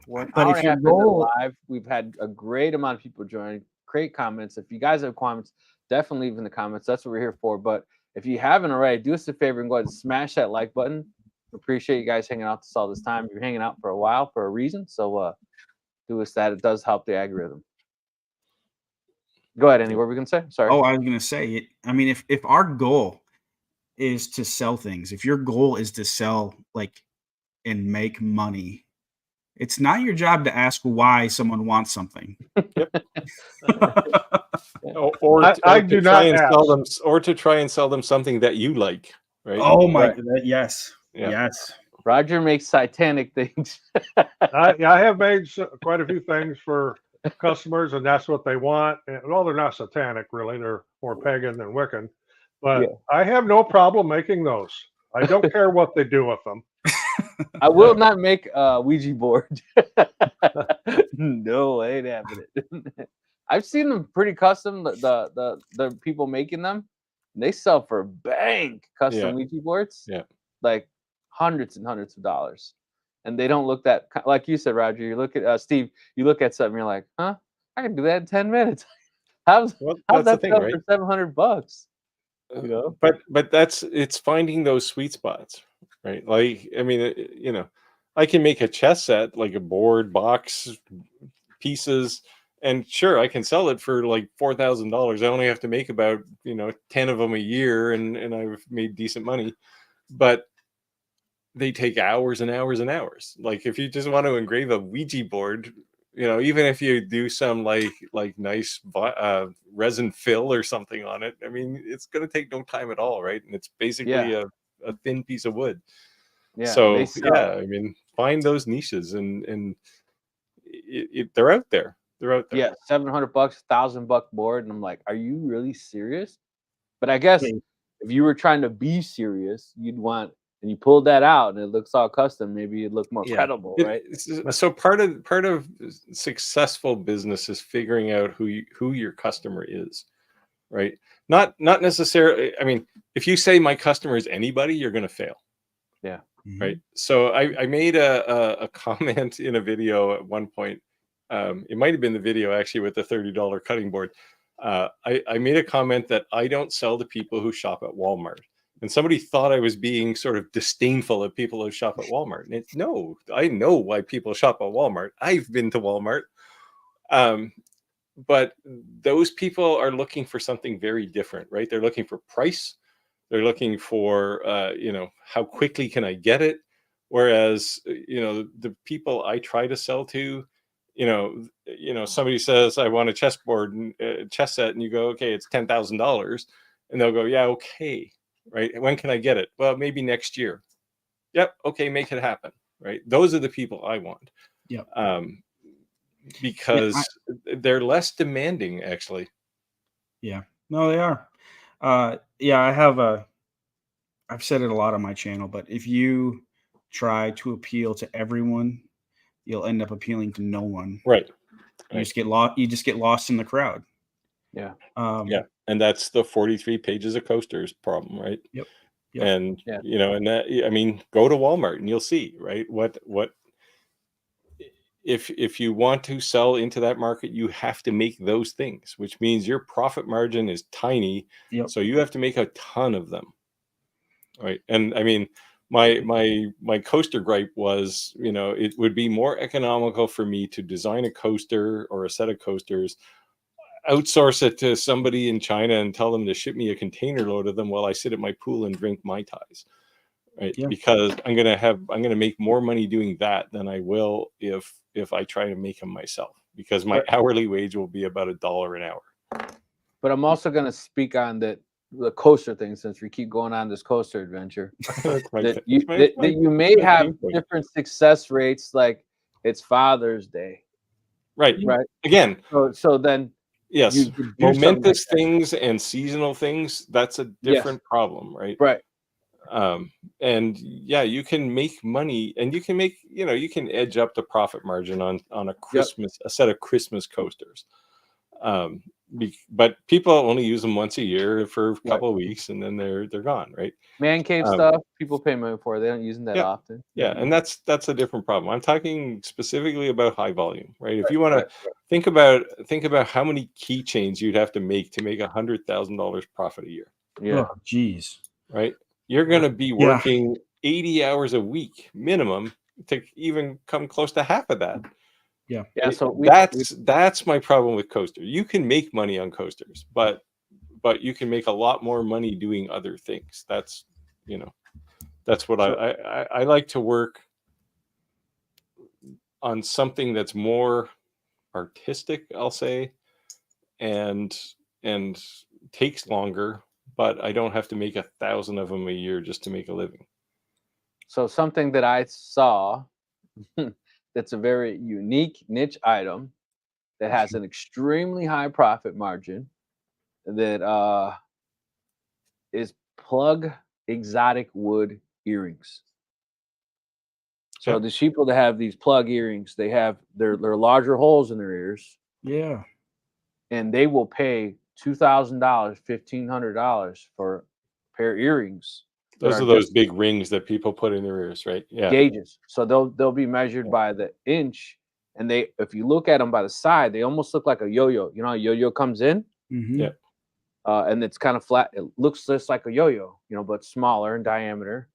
We're an But hour if and a your half into goal- live. We've had a great amount of people join. Great comments. If you guys have comments, definitely leave in the comments. That's what we're here for. But if you haven't already, do us a favor and go ahead and smash that like button. Appreciate you guys hanging out with us all this time. You're hanging out for a while for a reason. So do us that. It does help the algorithm. Go ahead, Andy. What were we gonna say? Sorry. Oh, I was gonna say it. I mean, if our goal is to sell things, if your goal is to sell and make money, it's not your job to ask why someone wants something. I do not to try and sell them something that you like, right? Oh my Right. god! Yes, Yeah. yes. Roger makes Titanic things. I have made quite a few things for customers, and that's what they want. And, well, they're not satanic, really. They're more pagan than Wiccan. But Yeah. I have no problem making those. I don't care what they do with them. I will not make a Ouija board. No, I ain't having it. I've seen them pretty custom. The people making them, they sell for bank custom Ouija boards. Yeah, like hundreds and hundreds of dollars, and they don't look that like you said, Roger. You look at Steve. You look at something, you're like, huh? I can do that in 10 minutes. How's that's that the thing, sell right? for $700? You know, but it's finding those sweet spots, right? Like, I mean, I can make a chess set, like a board, box, pieces, and sure, I can sell it for like $4,000. I only have to make about 10 of them a year, and I've made decent money. But they take hours and hours and hours. Like, if you just want to engrave a Ouija board, even if you do some like nice resin fill or something on it, I mean, it's going to take no time at all, right? And it's basically a thin piece of wood. yeah. So yeah, I mean, find those niches, and they're out there. They're out there. Yeah, $700, $1,000 board, and I'm like, are you really serious? But I guess if you were trying to be serious, you'd want, and you pulled that out, and it looks all custom. Maybe it'd look more credible, right? So part of successful business is figuring out who your customer is, right? Not necessarily. I mean, if you say my customer is anybody, you're going to fail. Yeah. Right. So I made a comment in a video at one point. It might have been the video actually with the $30 cutting board. I made a comment that I don't sell to people who shop at Walmart. And somebody thought I was being sort of disdainful of people who shop at Walmart. And no, I know why people shop at Walmart. I've been to Walmart. But those people are looking for something very different, right? They're looking for price. They're looking for, how quickly can I get it? Whereas, the people I try to sell to, somebody says, I want a chessboard and chess set, and you go, okay, it's $10,000. And they'll go, yeah, okay. Right. When can I get it? Well, maybe next year. Yep. Okay. Make it happen. Right. Those are the people I want. Yep. Because they're less demanding, actually. Yeah. No, they are. I've said it a lot on my channel, but if you try to appeal to everyone, you'll end up appealing to no one. Right. You just get lost. You just get lost in the crowd. Yeah. Yeah. And that's the 43 pages of coasters problem, right? Yep. And and that, I mean, go to Walmart and you'll see, right? What if you want to sell into that market, you have to make those things, which means your profit margin is tiny. Yep. So you have to make a ton of them. Right. And I mean, my coaster gripe was, it would be more economical for me to design a coaster or a set of coasters, outsource it to somebody in China and tell them to ship me a container load of them while I sit at my pool and drink Mai Tais. right? Yeah. Because I'm gonna make more money doing that than I will if I try to make them myself, because my hourly wage will be about $1 an hour. But I'm also going to speak on the coaster thing, since we keep going on this coaster adventure. That's my that thing. you may my have pain point. different success rates, like it's Father's Day, Right. right? Again, So then yes, you could do something like momentous that. things and seasonal things, that's a different problem, right? Right. And yeah, you can make money, and you can make, you can edge up the profit margin on a set of Christmas coasters. But people only use them once a year for a couple of weeks, and then they're gone, right? Man cave stuff, people pay money for. They don't use them that Yeah. often. Yeah, and that's a different problem. I'm talking specifically about high volume, right? If you want right. to think about how many keychains you'd have to make $100,000 profit a year. Yeah. Oh, geez. Right? You're going to be working 80 hours a week minimum to even come close to half of that. Yeah. Yeah. So that's my problem with coasters. You can make money on coasters, but you can make a lot more money doing other things. That's what I like to work on, something that's more artistic, I'll say, and takes longer, but I don't have to make 1,000 of them a year just to make a living. So something that I saw that's a very unique niche item that has an extremely high profit margin, that is plug exotic wood earrings. So these people that have these plug earrings, they have their larger holes in their ears. Yeah. And they will pay $2,000, $1,500 for a pair of earrings. Those are those big rings that people put in their ears, right? Yeah. Gauges. So they'll be measured by the inch, and if you look at them by the side, they almost look like a yo-yo. You know how a yo-yo comes in? Mm-hmm. Yeah. And it's kind of flat. It looks just like a yo-yo, but smaller in diameter.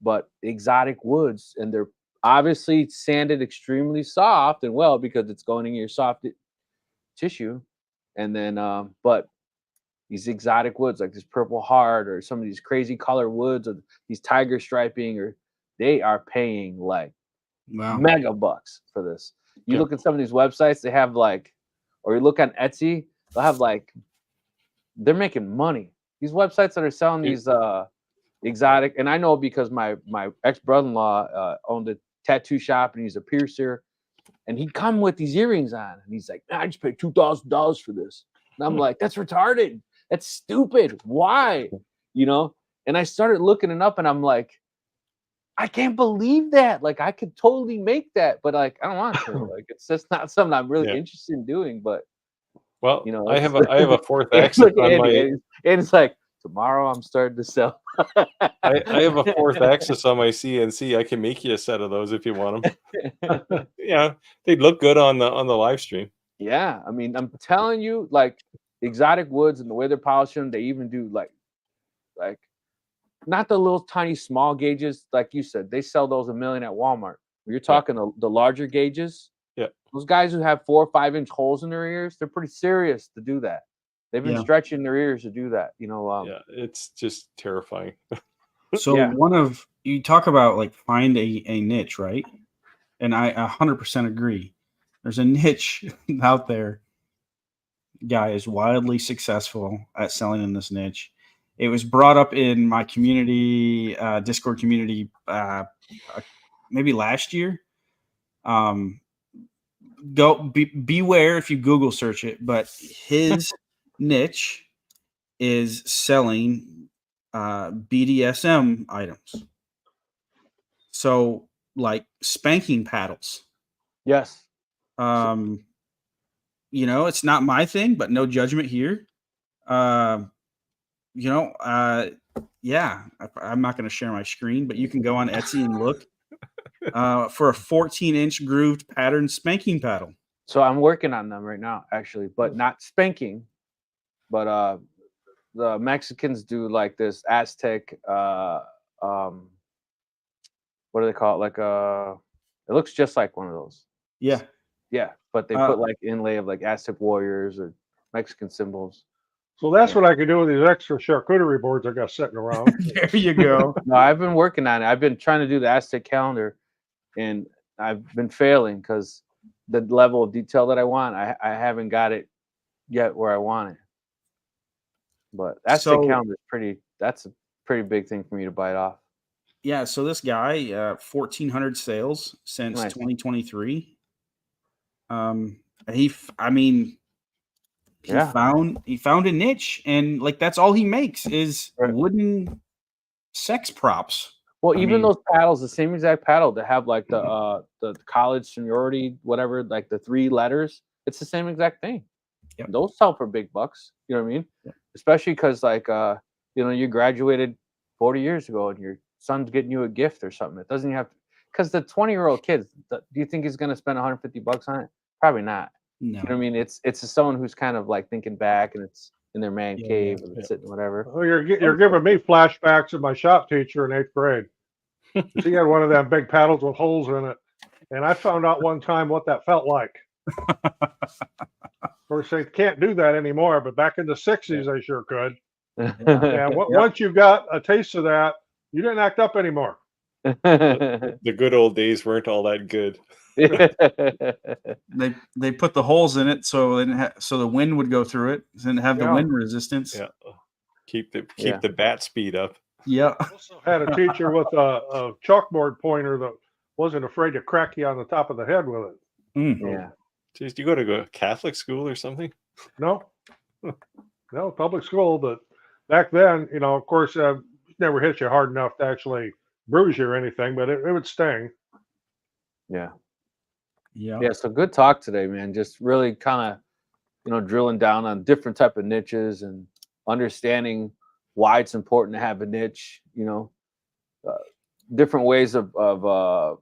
But exotic woods, and they're obviously sanded extremely soft and well, because it's going in your soft tissue. And then but these exotic woods, like this Purple Heart or some of these crazy color woods, or these tiger striping, or they are paying like mega bucks for this. You look at some of these websites, they have like, or you look on Etsy, they'll have like, they're making money. These websites that are selling these exotic, and I know because my ex-brother-in-law owned a tattoo shop, and he's a piercer, and he'd come with these earrings on, and he's like, I just paid $2,000 for this. And I'm like, that's retarded. That's stupid. Why? And I started looking it up, and I'm like, I can't believe that. Like, I could totally make that, but like, I don't want to. Like, it's just not something I'm really interested in doing. But I have a fourth axis on my. And it's like, tomorrow I'm starting to sell. I have a fourth axis on my CNC. I can make you a set of those if you want them. Yeah, they'd look good on the live stream. Yeah, I mean, I'm telling you, like exotic woods and the way they're polishing them, they even do like not the little tiny small gauges, like you said. They sell those $1 million at Walmart. You're talking the larger gauges. Yeah, those guys who have 4 or 5 inch holes in their ears, they're pretty serious to do that. They've been stretching their ears to do that. Yeah, it's just terrifying. So you talk about like find a niche, right? And I 100% agree. There's a niche out there. Guy is wildly successful at selling in this niche. It was brought up in my community, Discord community, maybe last year. Beware if you Google search it, but his niche is selling BDSM items. So like spanking paddles. Yes. It's not my thing, but no judgment here. I'm not going to share my screen, but you can go on Etsy and look for a 14-inch grooved pattern spanking paddle. So I'm working on them right now, actually, but not spanking. But the Mexicans do like this Aztec. What do they call it? Like it looks just like one of those. Yeah. Yeah, but they put like inlay of like Aztec warriors or Mexican symbols. So that's what I could do with these extra charcuterie boards I got sitting around. There you go. No, I've been working on it. I've been trying to do the Aztec calendar, and I've been failing because the level of detail that I want, I haven't got it yet where I want it. But Aztec calendar is pretty. That's a pretty big thing for me to bite off. Yeah. So this guy, 1,400 sales since Nice. 2023. He found a niche, and like that's all he makes is wooden sex props. Well, even those paddles, the same exact paddle that have like the college seniority, whatever, like the 3 letters, it's the same exact thing. Yep. Those sell for big bucks. You know what I mean? Yep. Especially because like you graduated 40 years ago and your son's getting you a gift or something. It doesn't have because the 20-year-old kid, do you think he's gonna spend $150 on it? Probably not. No. You know what I mean? It's someone who's kind of like thinking back and it's in their man cave and it's sitting whatever. Well, you're giving me flashbacks of my shop teacher in 8th grade. She had one of them big paddles with holes in it, and I found out one time what that felt like. Of course, they can't do that anymore, but back in the 60s, they sure could. And once you got a taste of that, you didn't act up anymore. The good old days weren't all that good. They put the holes in it so the wind would go through it, didn't have the wind resistance. Yeah, keep the bat speed up. Yeah. I also had a teacher with a chalkboard pointer that wasn't afraid to crack you on the top of the head with it. Mm. Yeah. Jeez, do you go to a Catholic school or something? No, public school. But back then, of course, it never hit you hard enough to actually bruise you or anything, but it would sting. Yeah. Yeah. Yeah. So good talk today, man. Just really kind of, drilling down on different type of niches and understanding why it's important to have a niche, different ways of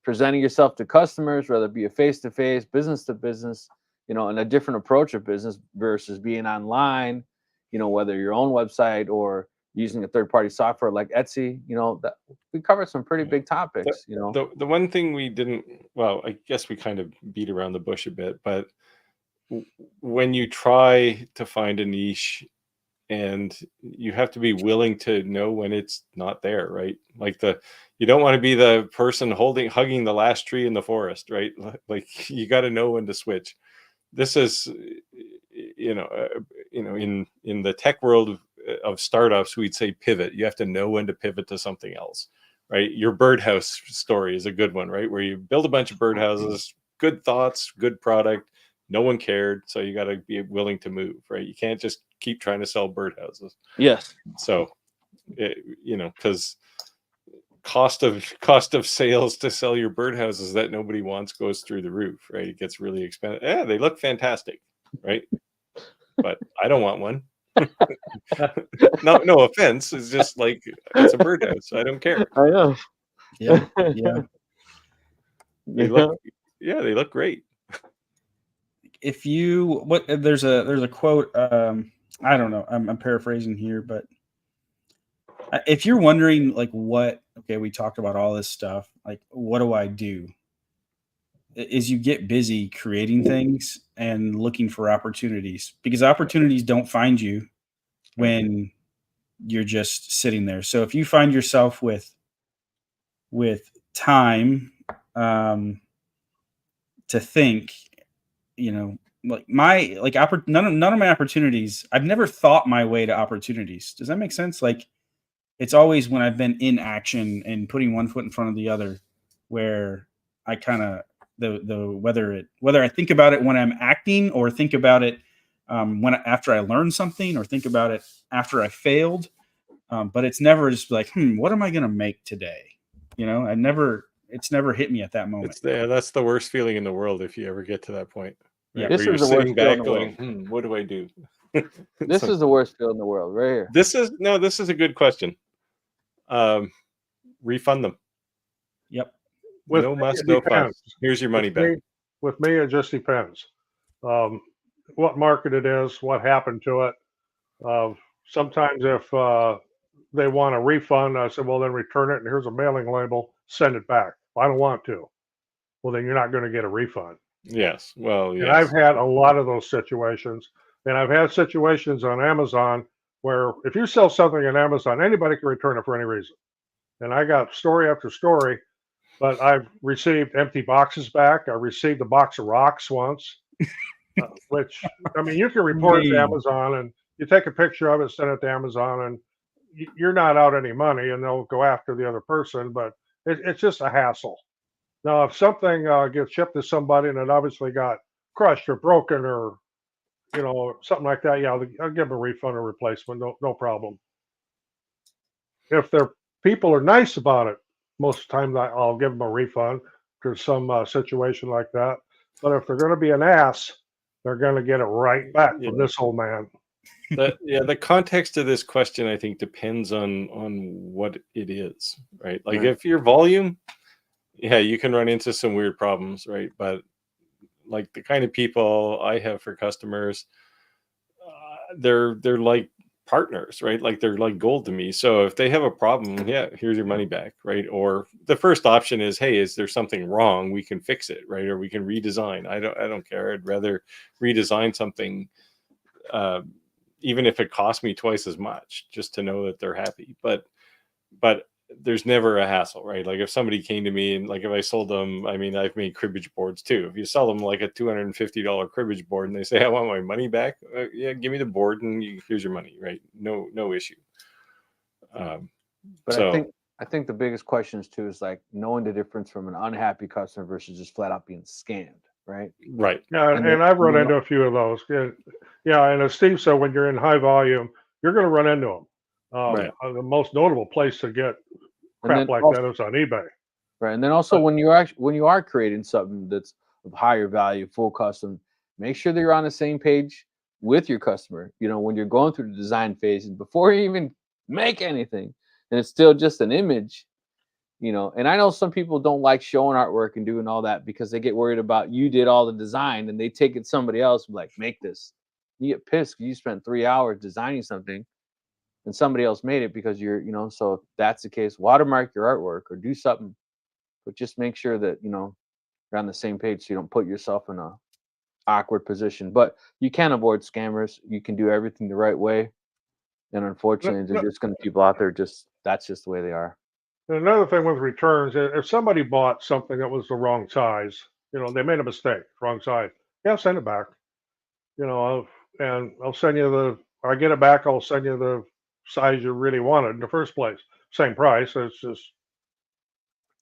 presenting yourself to customers, whether it be a face-to-face, business-to-business, and a different approach of business versus being online, whether your own website or using a third-party software like Etsy, that we covered some pretty big topics, The one thing we didn't, well, I guess we kind of beat around the bush a bit, but when you try to find a niche, and you have to be willing to know when it's not there, right? Like you don't want to be the person hugging the last tree in the forest, right? Like you got to know when to switch. This is, in the tech world of startups, we'd say pivot. You have to know when to pivot to something else, right? Your birdhouse story is a good one, right? Where you build a bunch of birdhouses, good thoughts, good product. No one cared, so you got to be willing to move, right? You can't just keep trying to sell birdhouses. Yes. So, because cost of sales to sell your birdhouses that nobody wants goes through the roof, right? It gets really expensive. Yeah, they look fantastic, right? But I don't want one. No offense. It's just like it's a birdhouse. I don't care. I know. Yeah. They look great. If there's a quote, I don't know, I'm paraphrasing here, but if you're wondering like we talked about all this stuff, like what do I do? Is you get busy creating things and looking for opportunities, because opportunities don't find you when you're just sitting there. So if you find yourself with time to think, none of my opportunities, I've never thought my way to opportunities. Does that make sense? Like it's always when I've been in action and putting one foot in front of the other, where I kind of whether I think about it when I'm acting or think about it after I learned something or think about it after I failed. But it's never just like, what am I going to make today? It's never hit me at that moment. That's the worst feeling in the world if you ever get to that point. Right? Yeah, this where is you're the worst sitting back feeling going, what do I do? This is the worst feeling in the world right here. This is a good question. Refund them. Yep. No muss, no fuss. Here's your money back. With me, it just depends. What market it is, what happened to it. Sometimes if they want a refund, I said, well, then return it, and here's a mailing label, send it back. If I don't want to, well, then you're not going to get a refund. Yes. Well, yes. And I've had a lot of those situations. And I've had situations on Amazon where if you sell something on Amazon, anybody can return it for any reason. And I got story after story, but I've received empty boxes back. I received a box of rocks once, which, I mean, you can report it to Amazon and you take a picture of it, send it to Amazon, and you're not out any money, and they'll go after the other person, but it's just a hassle. Now, if something gets shipped to somebody and it obviously got crushed or broken or, you know, something like that, yeah, I'll give them a refund or replacement, no problem. If their people are nice about it, most of the time I'll give them a refund to some situation like that. But if they're going to be an ass, they're going to get it right back from this old man. The context of this question, I think, depends on what it is, right? Like if your volume, yeah, you can run into some weird problems, right? But like the kind of people I have for customers, they're like partners, right? Like they're like gold to me. So if they have a problem, yeah, here's your money back, right? Or the first option is, hey, is there something wrong? We can fix it, right? Or we can redesign. I don't care. I'd rather redesign something, even if it costs me twice as much, just to know that they're happy. But there's never a hassle, right? Like if somebody came to me and like if I sold them, I mean, I've made cribbage boards too. If you sell them like a $250 cribbage board and they say, I want my money back, yeah, give me the board and here's your money, right? No issue. But so I think the biggest questions too is like knowing the difference from an unhappy customer versus just flat out being scammed, right? Right. Yeah, and I've run into a few of those. Yeah, and as Steve said, when you're in high volume, you're going to run into them. Right. The most notable place to get crap like that is on eBay. Right, and then also when you are creating something that's of higher value, full custom, make sure that you're on the same page with your customer. You know, when you're going through the design phase and before you even make anything, and it's still just an image. You know, and I know some people don't like showing artwork and doing all that because they get worried about you did all the design and they take it to somebody else and like make this. You get pissed because you spent 3 hours designing something and somebody else made it because you're, you know, so if that's the case, watermark your artwork or do something, but just make sure that, you know, you're on the same page so you don't put yourself in a awkward position. But you can avoid scammers. You can do everything the right way. And unfortunately, there's just going to be people out there that's just the way they are. Another thing with returns, if somebody bought something that was the wrong size, you know, they made a mistake, wrong size, yeah, send it back. You know, and I'll send you I get it back, I'll send you the size you really wanted in the first place. Same price. It's just,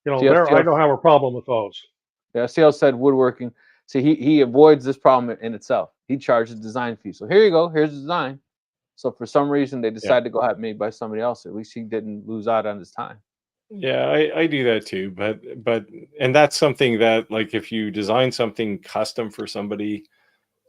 you know, I don't have a problem with those. Yeah, CL said woodworking. See, he avoids this problem in itself. He charges design fee. So here you go. Here's the design. So for some reason, they decided to go have it made by somebody else. At least he didn't lose out on his time. Yeah, I do that too. But and that's something that like if you design something custom for somebody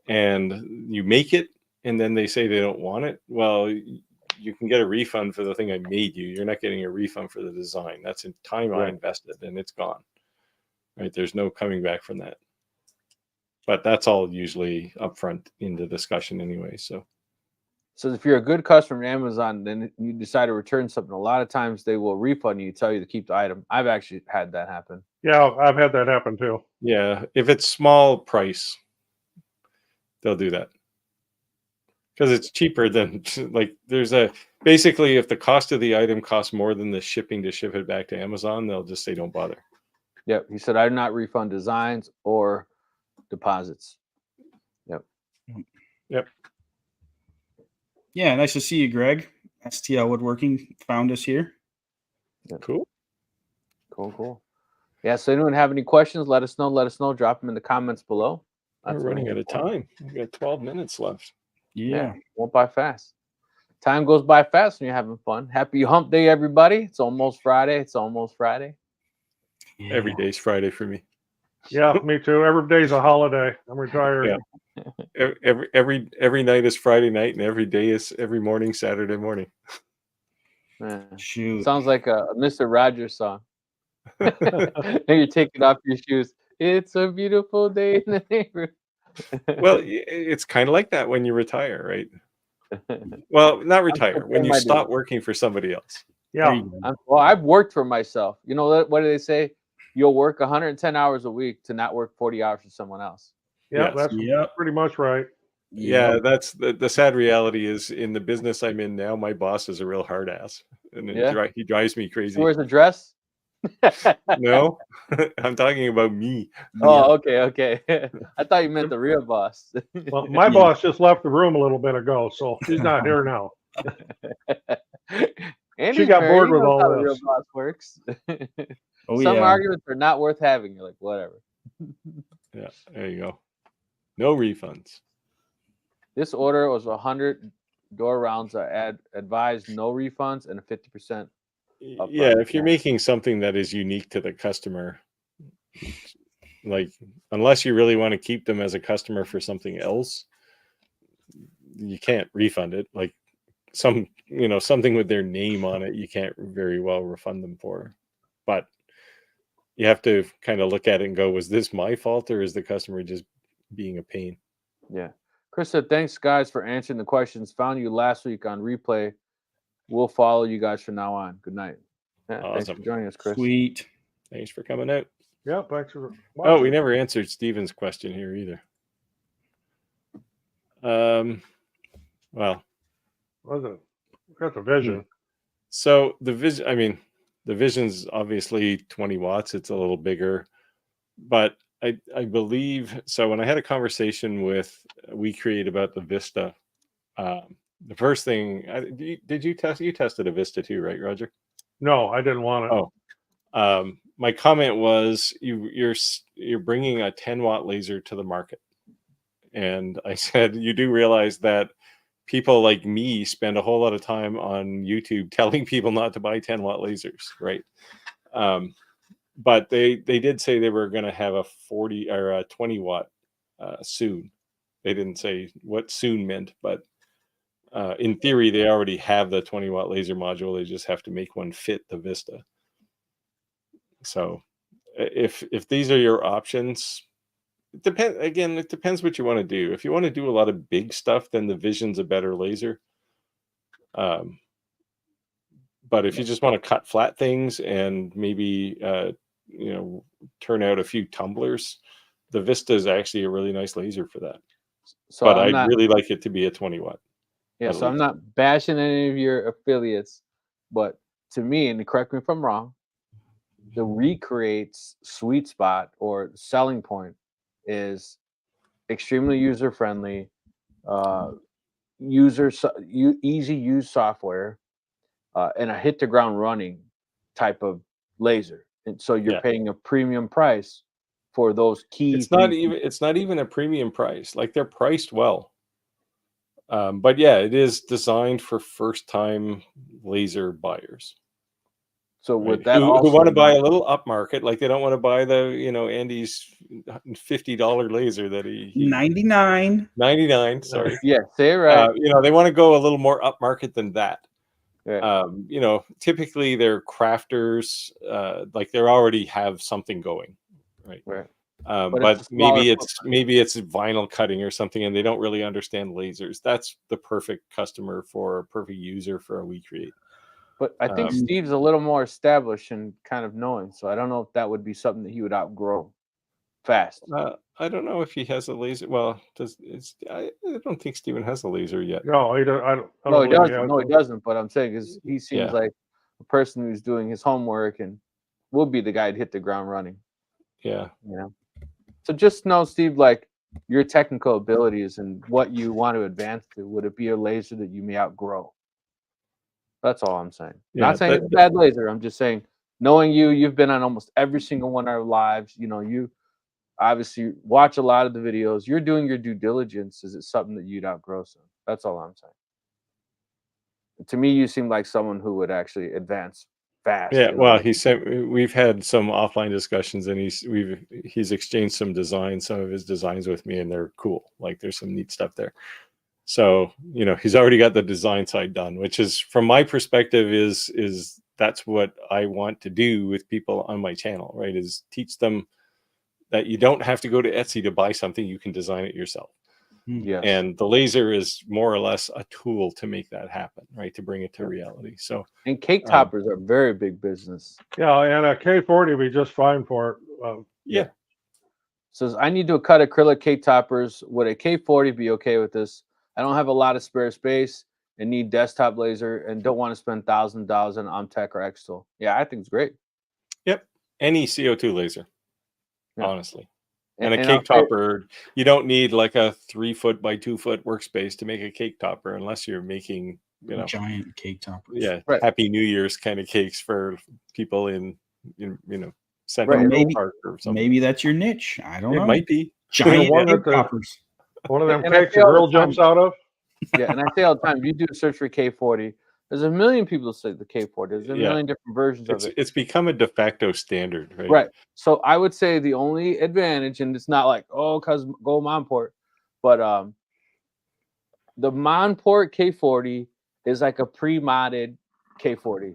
and you make it and then they say they don't want it, well, you can get a refund for the thing I made you. You're not getting a refund for the design. That's time I invested and it's gone. Right? There's no coming back from that. But that's all usually upfront in the discussion anyway. So if you're a good customer at Amazon, then you decide to return something, a lot of times they will refund you, tell you to keep the item. I've actually had that happen. Yeah, I've had that happen too. Yeah, if it's small price, they'll do that. Because it's cheaper than like basically if the cost of the item costs more than the shipping to ship it back to Amazon, they'll just say don't bother. Yep. He said I do not refund designs or deposits. Yep. Yeah, nice to see you, Greg. STL Woodworking found us here. Yep. Cool. Yeah, so anyone have any questions, let us know. Drop them in the comments below. We're running out of time. We've got 12 minutes left. Yeah. Won't by fast. Time goes by fast when you're having fun. Happy hump day, everybody. It's almost Friday. Yeah. Every day's Friday for me. Yeah, me too. Every day's a holiday. I'm retired. Yeah. Every night is Friday night, and every morning Saturday morning. Shoot. Sounds like a Mr. Rogers song. And you're taking off your shoes. It's a beautiful day in the neighborhood. Well, it's kind of like that when you retire, right? Well, not retire, when you stop working for somebody else. Yeah. Well, I've worked for myself. You know, what do they say? You'll work 110 hours a week to not work 40 hours for someone else. Yeah, that's pretty much right. Yeah, that's the sad reality is in the business I'm in now, my boss is a real hard ass, and he drives me He crazy. wears a dress. No, I'm talking about me. Oh, okay. I thought you meant the real boss. Well, my boss just left the room a little bit ago, so she's not here now. Andy's got married. bored He with knows all how the real this. boss works. Oh, Some yeah. arguments are not worth having. You're like, whatever. Yeah, there you go. No refunds. This order was 100 door rounds. I advised no refunds and a 50%. Yeah, if you're making something that is unique to the customer, like unless you really want to keep them as a customer for something else, you can't refund it. Like something with their name on it, you can't very well refund them for. But you have to kind of look at it and go, was this my fault or is the customer just being a pain? Yeah. Chris said, thanks, guys, for answering the questions. Found you last week on replay. We'll follow you guys from now on. Good night. Yeah, thanks for Awesome. joining us, Chris. Sweet. Thanks for coming out. Yeah, thanks for Oh, we watching. never answered Steven's question here either. Well, Was it? Got the vision. so the vision's obviously 20 watts. It's a little bigger, but I believe so. When I had a conversation with WeCreate about the Vista, the first thing did you tested a Vista too, right, Roger? No, I didn't want it. Oh, my comment was you're bringing a 10-watt laser to the market, and I said you do realize that people like me spend a whole lot of time on YouTube telling people not to buy 10-watt lasers, right? But they did say they were going to have a 40 or a 20-watt soon. They didn't say what soon meant, but in theory, they already have the 20-watt laser module. They just have to make one fit the Vista. So if these are your options, it depends what you want to do. If you want to do a lot of big stuff, then the Vision's a better laser. But if you just want to cut flat things and maybe turn out a few tumblers, the Vista is actually a really nice laser for that. So but I'd really like it to be a 20-watt. Yeah, so I'm not bashing any of your affiliates, but to me, and correct me if I'm wrong, the Recreate's sweet spot or selling point is extremely user friendly, easy use software, and a hit the ground running type of laser. And so you're paying a premium price for those key. It's not even a premium price. Like they're priced well. But yeah, it is designed for first-time laser buyers. So with that, who want to buy a little upmarket, like they don't want to buy the Andy's $50 laser that he 99. Sorry, yeah, say it right. They want to go a little more upmarket than that. Yeah. Typically they're crafters, like they already have something going, right? Right. But maybe it's vinyl cutting or something, and they don't really understand lasers. That's the perfect customer for a perfect user for a WeCreate. But I think Steve's a little more established and kind of knowing, so I don't know if that would be something that he would outgrow fast. I don't know if he has a laser. Well, I don't think Steven has a laser yet. No, he doesn't. No, he doesn't. No, he doesn't. But I'm saying is he seems like a person who's doing his homework and will be the guy to hit the ground running. Yeah. So just know, Steve, like your technical abilities and what you want to advance to. Would it be a laser that you may outgrow? That's all I'm saying. Not saying it's a bad laser. I'm just saying, knowing you've been on almost every single one of our lives. You obviously watch a lot of the videos. You're doing your due diligence. Is it something that you'd outgrow? So that's all I'm saying. To me, you seem like someone who would actually advance fast. Yeah, well, we've had some offline discussions, and he's exchanged some of his designs with me, and they're cool. Like there's some neat stuff there. So he's already got the design side done, which is, from my perspective, is that's what I want to do with people on my channel, right? Is teach them that you don't have to go to Etsy to buy something; you can design it yourself. Yes. And the laser is more or less a tool to make that happen, right? To bring it to reality. So, and cake toppers are very big business. Yeah, and a K40 would be just fine for it. Yeah. Says, I need to cut acrylic cake toppers. Would a K40 be okay with this? I don't have a lot of spare space and need desktop laser and don't want to spend $1,000 on Omtech or xtool. Yeah, I think it's great. Yep. Any CO2 laser, Yeah. honestly. And a and cake topper, you don't need like a 3 foot by 2 foot workspace to make a cake topper unless you're making, you know, giant cake toppers. yeah, Right. Happy New Year's kind of cakes for people in you know, Right, Central Park or something. Maybe that's your niche. I don't know. It might be. Giant one cake that toppers. One of them And I cakes say the all the grill jumps out of. Yeah, and I say all the time, you do a search for K40. There's a million people that say the K40. There's a million different versions of it. It's become a de facto standard, right? Right. So I would say the only advantage, and it's not like, oh, because go Monport, but the Monport K40 is like a pre-modded K40.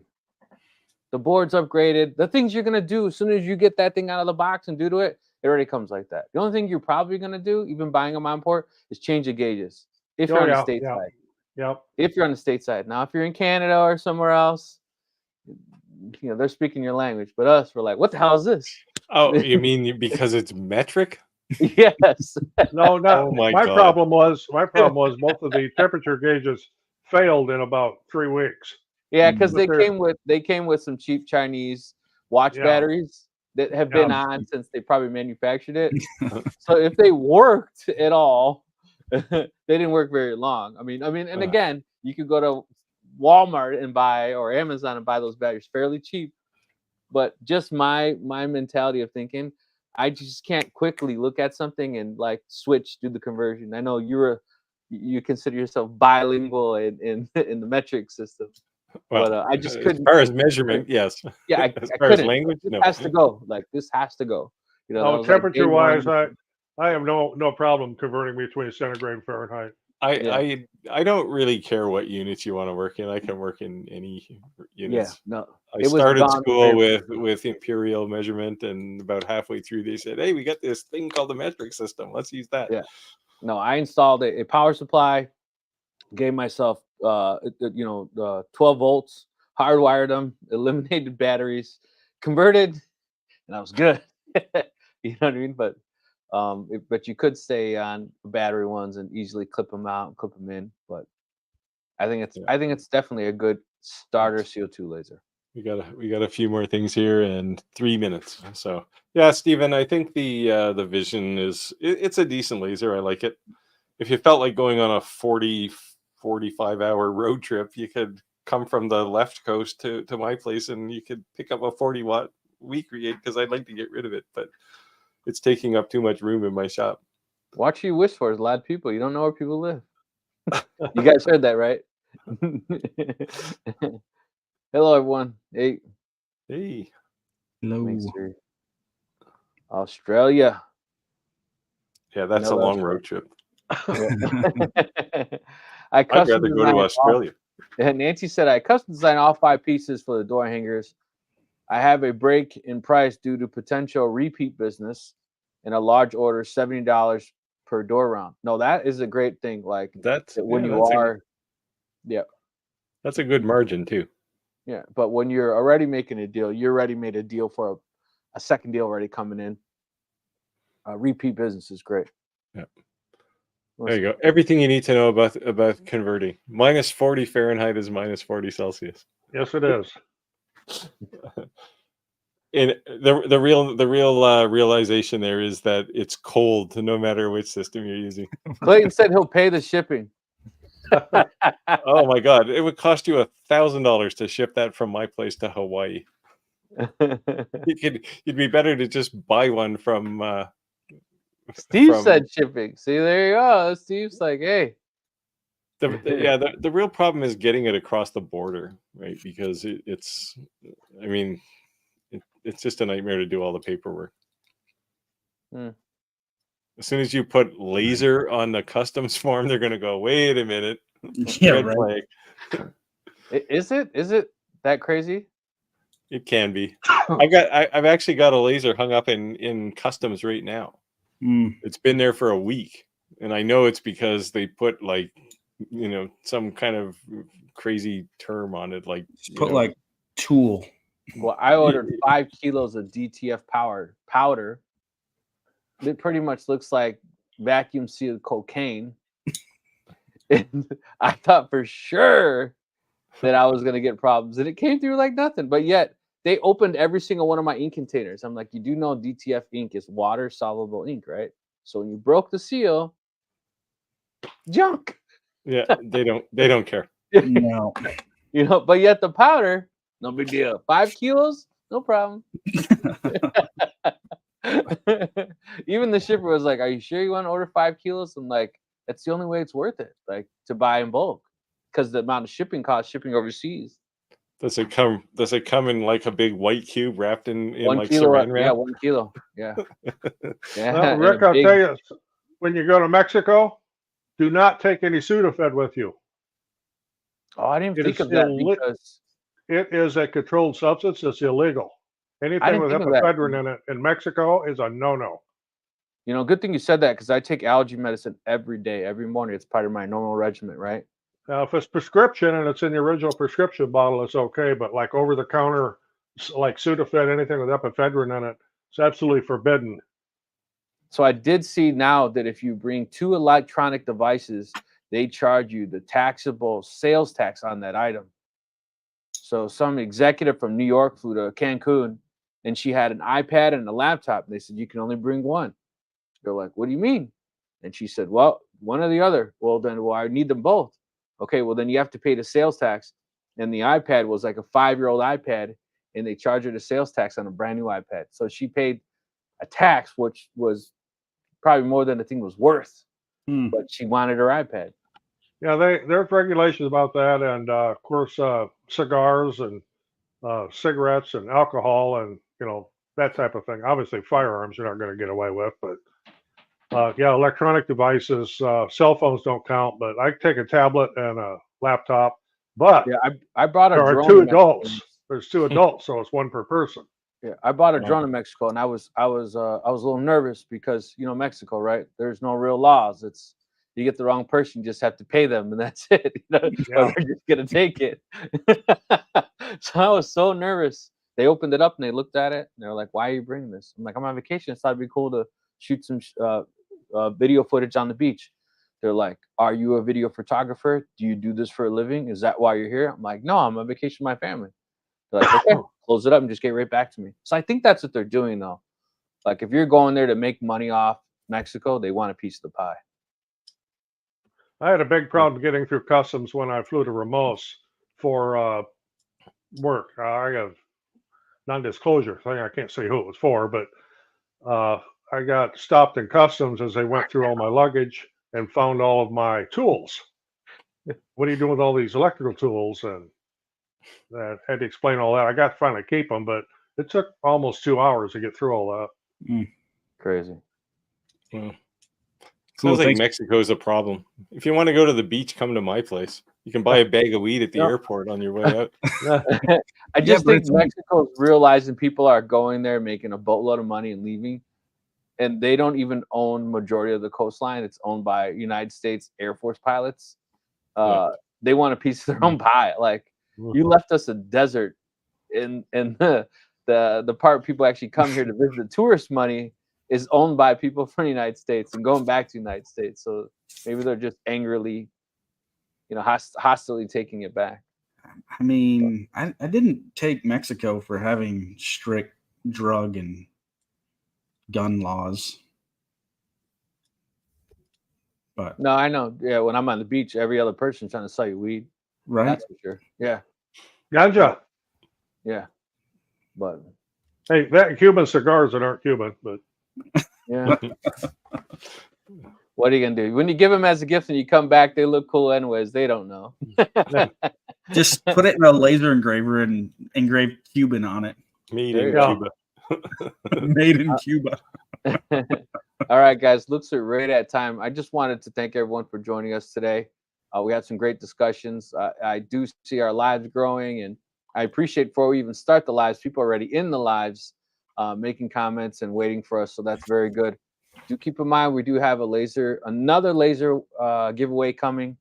The board's upgraded. The things you're gonna do as soon as you get that thing out of the box and do to it, it already comes like that. The only thing you're probably gonna do, even buying a Monport, is change the gauges. If you're on the state side. Yep. If you're on the state side. Now, if you're in Canada or somewhere else, you know, they're speaking your language. But us, we're like, what the hell is this? Oh, you mean because it's metric? Yes. No, not. Oh my my God. problem was both of the temperature gauges failed in about 3 weeks. Yeah, because But they came with some cheap Chinese watch Yeah. batteries that have been Yeah. on since they probably manufactured it. So if they worked at all, they didn't work very long. I mean, and again, you could go to Walmart and buy or Amazon and buy those batteries fairly cheap. But just my mentality of thinking, I just can't quickly look at something and like switch, do the conversion. I know you consider yourself bilingual in the metric system. Well, But I just couldn't. As far as measurement, yes. Yeah, As I far as couldn't. language, This no. has to go. Like this has to go. You know, that was like day temperature wise, one. I have no problem converting between centigrade and Fahrenheit. I don't really care what units you want to work in. I can work in any units. Yeah, no. I started school with imperial measurement, and about halfway through, they said, "Hey, we got this thing called the metric system. Let's use that." Yeah. No, I installed a power supply, gave myself 12 volts, hardwired them, eliminated batteries, converted, and I was good. You know what I mean? But but you could stay on battery ones and easily clip them out and clip them in. But I think it's definitely a good starter CO2 laser. We got a few more things here and 3 minutes. So yeah, Stephen, I think the Vision it's a decent laser. I like it. If you felt like going on a 45 hour road trip, you could come from the left coast to my place and you could pick up a 40 watt weak create because I'd like to get rid of it, but it's taking up too much room in my shop. Watch you wish for is a lot of people. You don't know where people live. You guys heard that, right? Hello, everyone. Hey. Hello. Australia. Yeah, that's a long road trip. I'd rather go to Australia. Nancy said, I custom design all 5 pieces for the door hangers. I have a break in price due to potential repeat business and a large order, $70 per door round. No, that is a great thing. Like that's when that's a good margin too. Yeah, but when you're already making a deal, you already made a deal for a second deal already coming in. Repeat business is great. Yeah. There you go. Everything you need to know about converting. Minus 40 Fahrenheit is minus 40 Celsius. Yes, it is. And the real realization there is that it's cold no matter which system you're using. Clayton said he'll pay the shipping. Oh my God! It would cost you $1,000 to ship that from my place to Hawaii. You'd be better to just buy one from. Steve said shipping. See, there you go. Steve's like, hey. The real problem is getting it across the border, right? Because it's just a nightmare to do all the paperwork. As soon as you put laser on the customs form, they're going to go, wait a minute. Yeah, right. Is it that crazy? It can be. I've actually got a laser hung up in customs right now. It's been there for a week, and I know it's because they put like, some kind of crazy term on it, like like tool. Well, I ordered 5 kilos of DTF powder, it pretty much looks like vacuum sealed cocaine. And I thought for sure that I was gonna get problems, and it came through like nothing. But yet they opened every single one of my ink containers. I'm like, you do know DTF ink is water soluble ink, right? So when you broke the seal, junk. Yeah, they don't care. No. You know, but yet the powder, no big deal. 5 kilos, no problem. Even the shipper was like, "Are you sure you want to order 5 kilos?" I'm like, "That's the only way it's worth it, like to buy in bulk, because the amount of shipping costs shipping overseas." Does it come in like a big white cube wrapped in 1 like kilo, saran yeah, wrap? 1 kilo, yeah, yeah. Well, and Rick, a I'll big- tell you, when you go to Mexico, do not take any Sudafed with you. Oh, I didn't It think is of that illi- because It is a controlled substance. It's illegal. Anything didn't with think of that. epiphedrine in it in Mexico is a no-no. you know, good thing you said that, because I take allergy medicine every day, every morning. It's part of my normal regimen, right? Now, if it's prescription and it's in the original prescription bottle, it's okay. But like over-the-counter, like Sudafed, anything with epiphedrine in it, it's absolutely forbidden. So I did see now that if you bring 2 electronic devices, they charge you the taxable sales tax on that item. So some executive from New York flew to Cancun, and she had an iPad and a laptop. And they said, you can only bring one. They're like, what do you mean? And she said, well, one or the other. Well, I need them both. Okay, well, then you have to pay the sales tax. And the iPad was like a 5-year-old iPad, and they charged her the sales tax on a brand new iPad. So she paid a tax, which was probably more than the thing was worth. But she wanted her iPad. Yeah, there's regulations about that, and of course, cigars and cigarettes and alcohol and that type of thing. Obviously, firearms you're not going to get away with, but yeah, electronic devices, cell phones don't count. But I take a tablet and a laptop. But Yeah, I brought a there are drone. 2 in Mexico. adults. There's 2 adults, so it's 1 per person. Yeah, I bought a Wow. drone in Mexico, and I was a little nervous because Mexico, right? There's no real laws. It's you get the wrong person, you just have to pay them, and that's it. Or Yeah. they're just gonna take it. So I was so nervous. They opened it up and they looked at it, and they're like, "Why are you bringing this?" I'm like, "I'm on vacation. I thought it'd be cool to shoot some video footage on the beach." They're like, "Are you a video photographer? Do you do this for a living? Is that why you're here?" I'm like, "No, I'm on vacation with my family." They're like, "Okay, close it up and just get right back to me." So I think that's what they're doing, though. Like, if you're going there to make money off Mexico, they want a piece of the pie. I had a big problem getting through customs when I flew to Ramos for work. I have non-disclosure thing. I can't say who it was for, but I got stopped in customs as they went through all my luggage and found all of my tools. What are you doing with all these electrical tools? And I had to explain all that. I got to finally keep them, but it took almost 2 hours to get through all that. Crazy. Cool. Sounds like Thanks. Mexico is a problem. If you want to go to the beach, come to my place. You can buy a bag of weed at the airport on your way out. I just but think it's- Mexico's realizing people are going there, making a boatload of money and leaving, and they don't even own majority of the coastline. It's owned by United States Air Force pilots. They want a piece of their own pie. Like, you left us a desert, in the part people actually come here to visit. The tourist money is owned by people from the United States and going back to the United States. So maybe they're just angrily, hostilely taking it back. I mean, I didn't take Mexico for having strict drug and gun laws. But No, I know. Yeah, when I'm on the beach, every other person's trying to sell you weed. right? That's for sure. Yeah, Ganja. yeah. But Hey, that Cuban cigars that aren't Cuban, but yeah. What are you gonna do? When you give them as a gift and you come back, they look cool anyways. They don't know. Just put it in a laser engraver and engrave Cuban on it. Made There in you go. Cuba. Made in Cuba. All right, guys. Looks like right at time. I just wanted to thank everyone for joining us today. We had some great discussions. I do see our lives growing, and I appreciate before we even start the lives, people are already in the lives, making comments and waiting for us. So that's very good. Do keep in mind we do have another laser giveaway coming.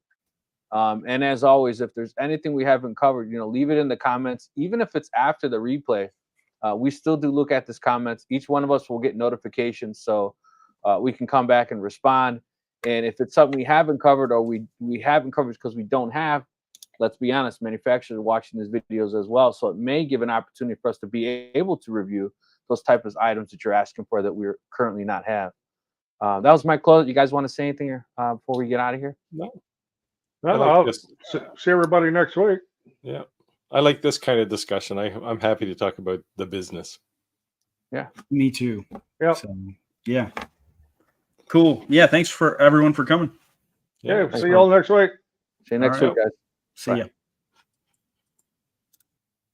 And as always, if there's anything we haven't covered, leave it in the comments. Even if it's after the replay, we still do look at this comments. Each one of us will get notifications. So we can come back and respond. And if it's something we haven't covered or we haven't covered because we don't have, let's be honest, manufacturers are watching these videos as well. So it may give an opportunity for us to be able to review those types of items that you're asking for that we're currently not have. That was my close. You guys want to say anything here before we get out of here? No. No, I like this. see everybody next week. Yeah. I like this kind of discussion. I'm happy to talk about the business. Yeah. Me too. Yep. So, yeah. Cool. Yeah. Thanks for everyone for coming. Yeah. See you all next week. See you next All right. week, guys. See Bye. ya.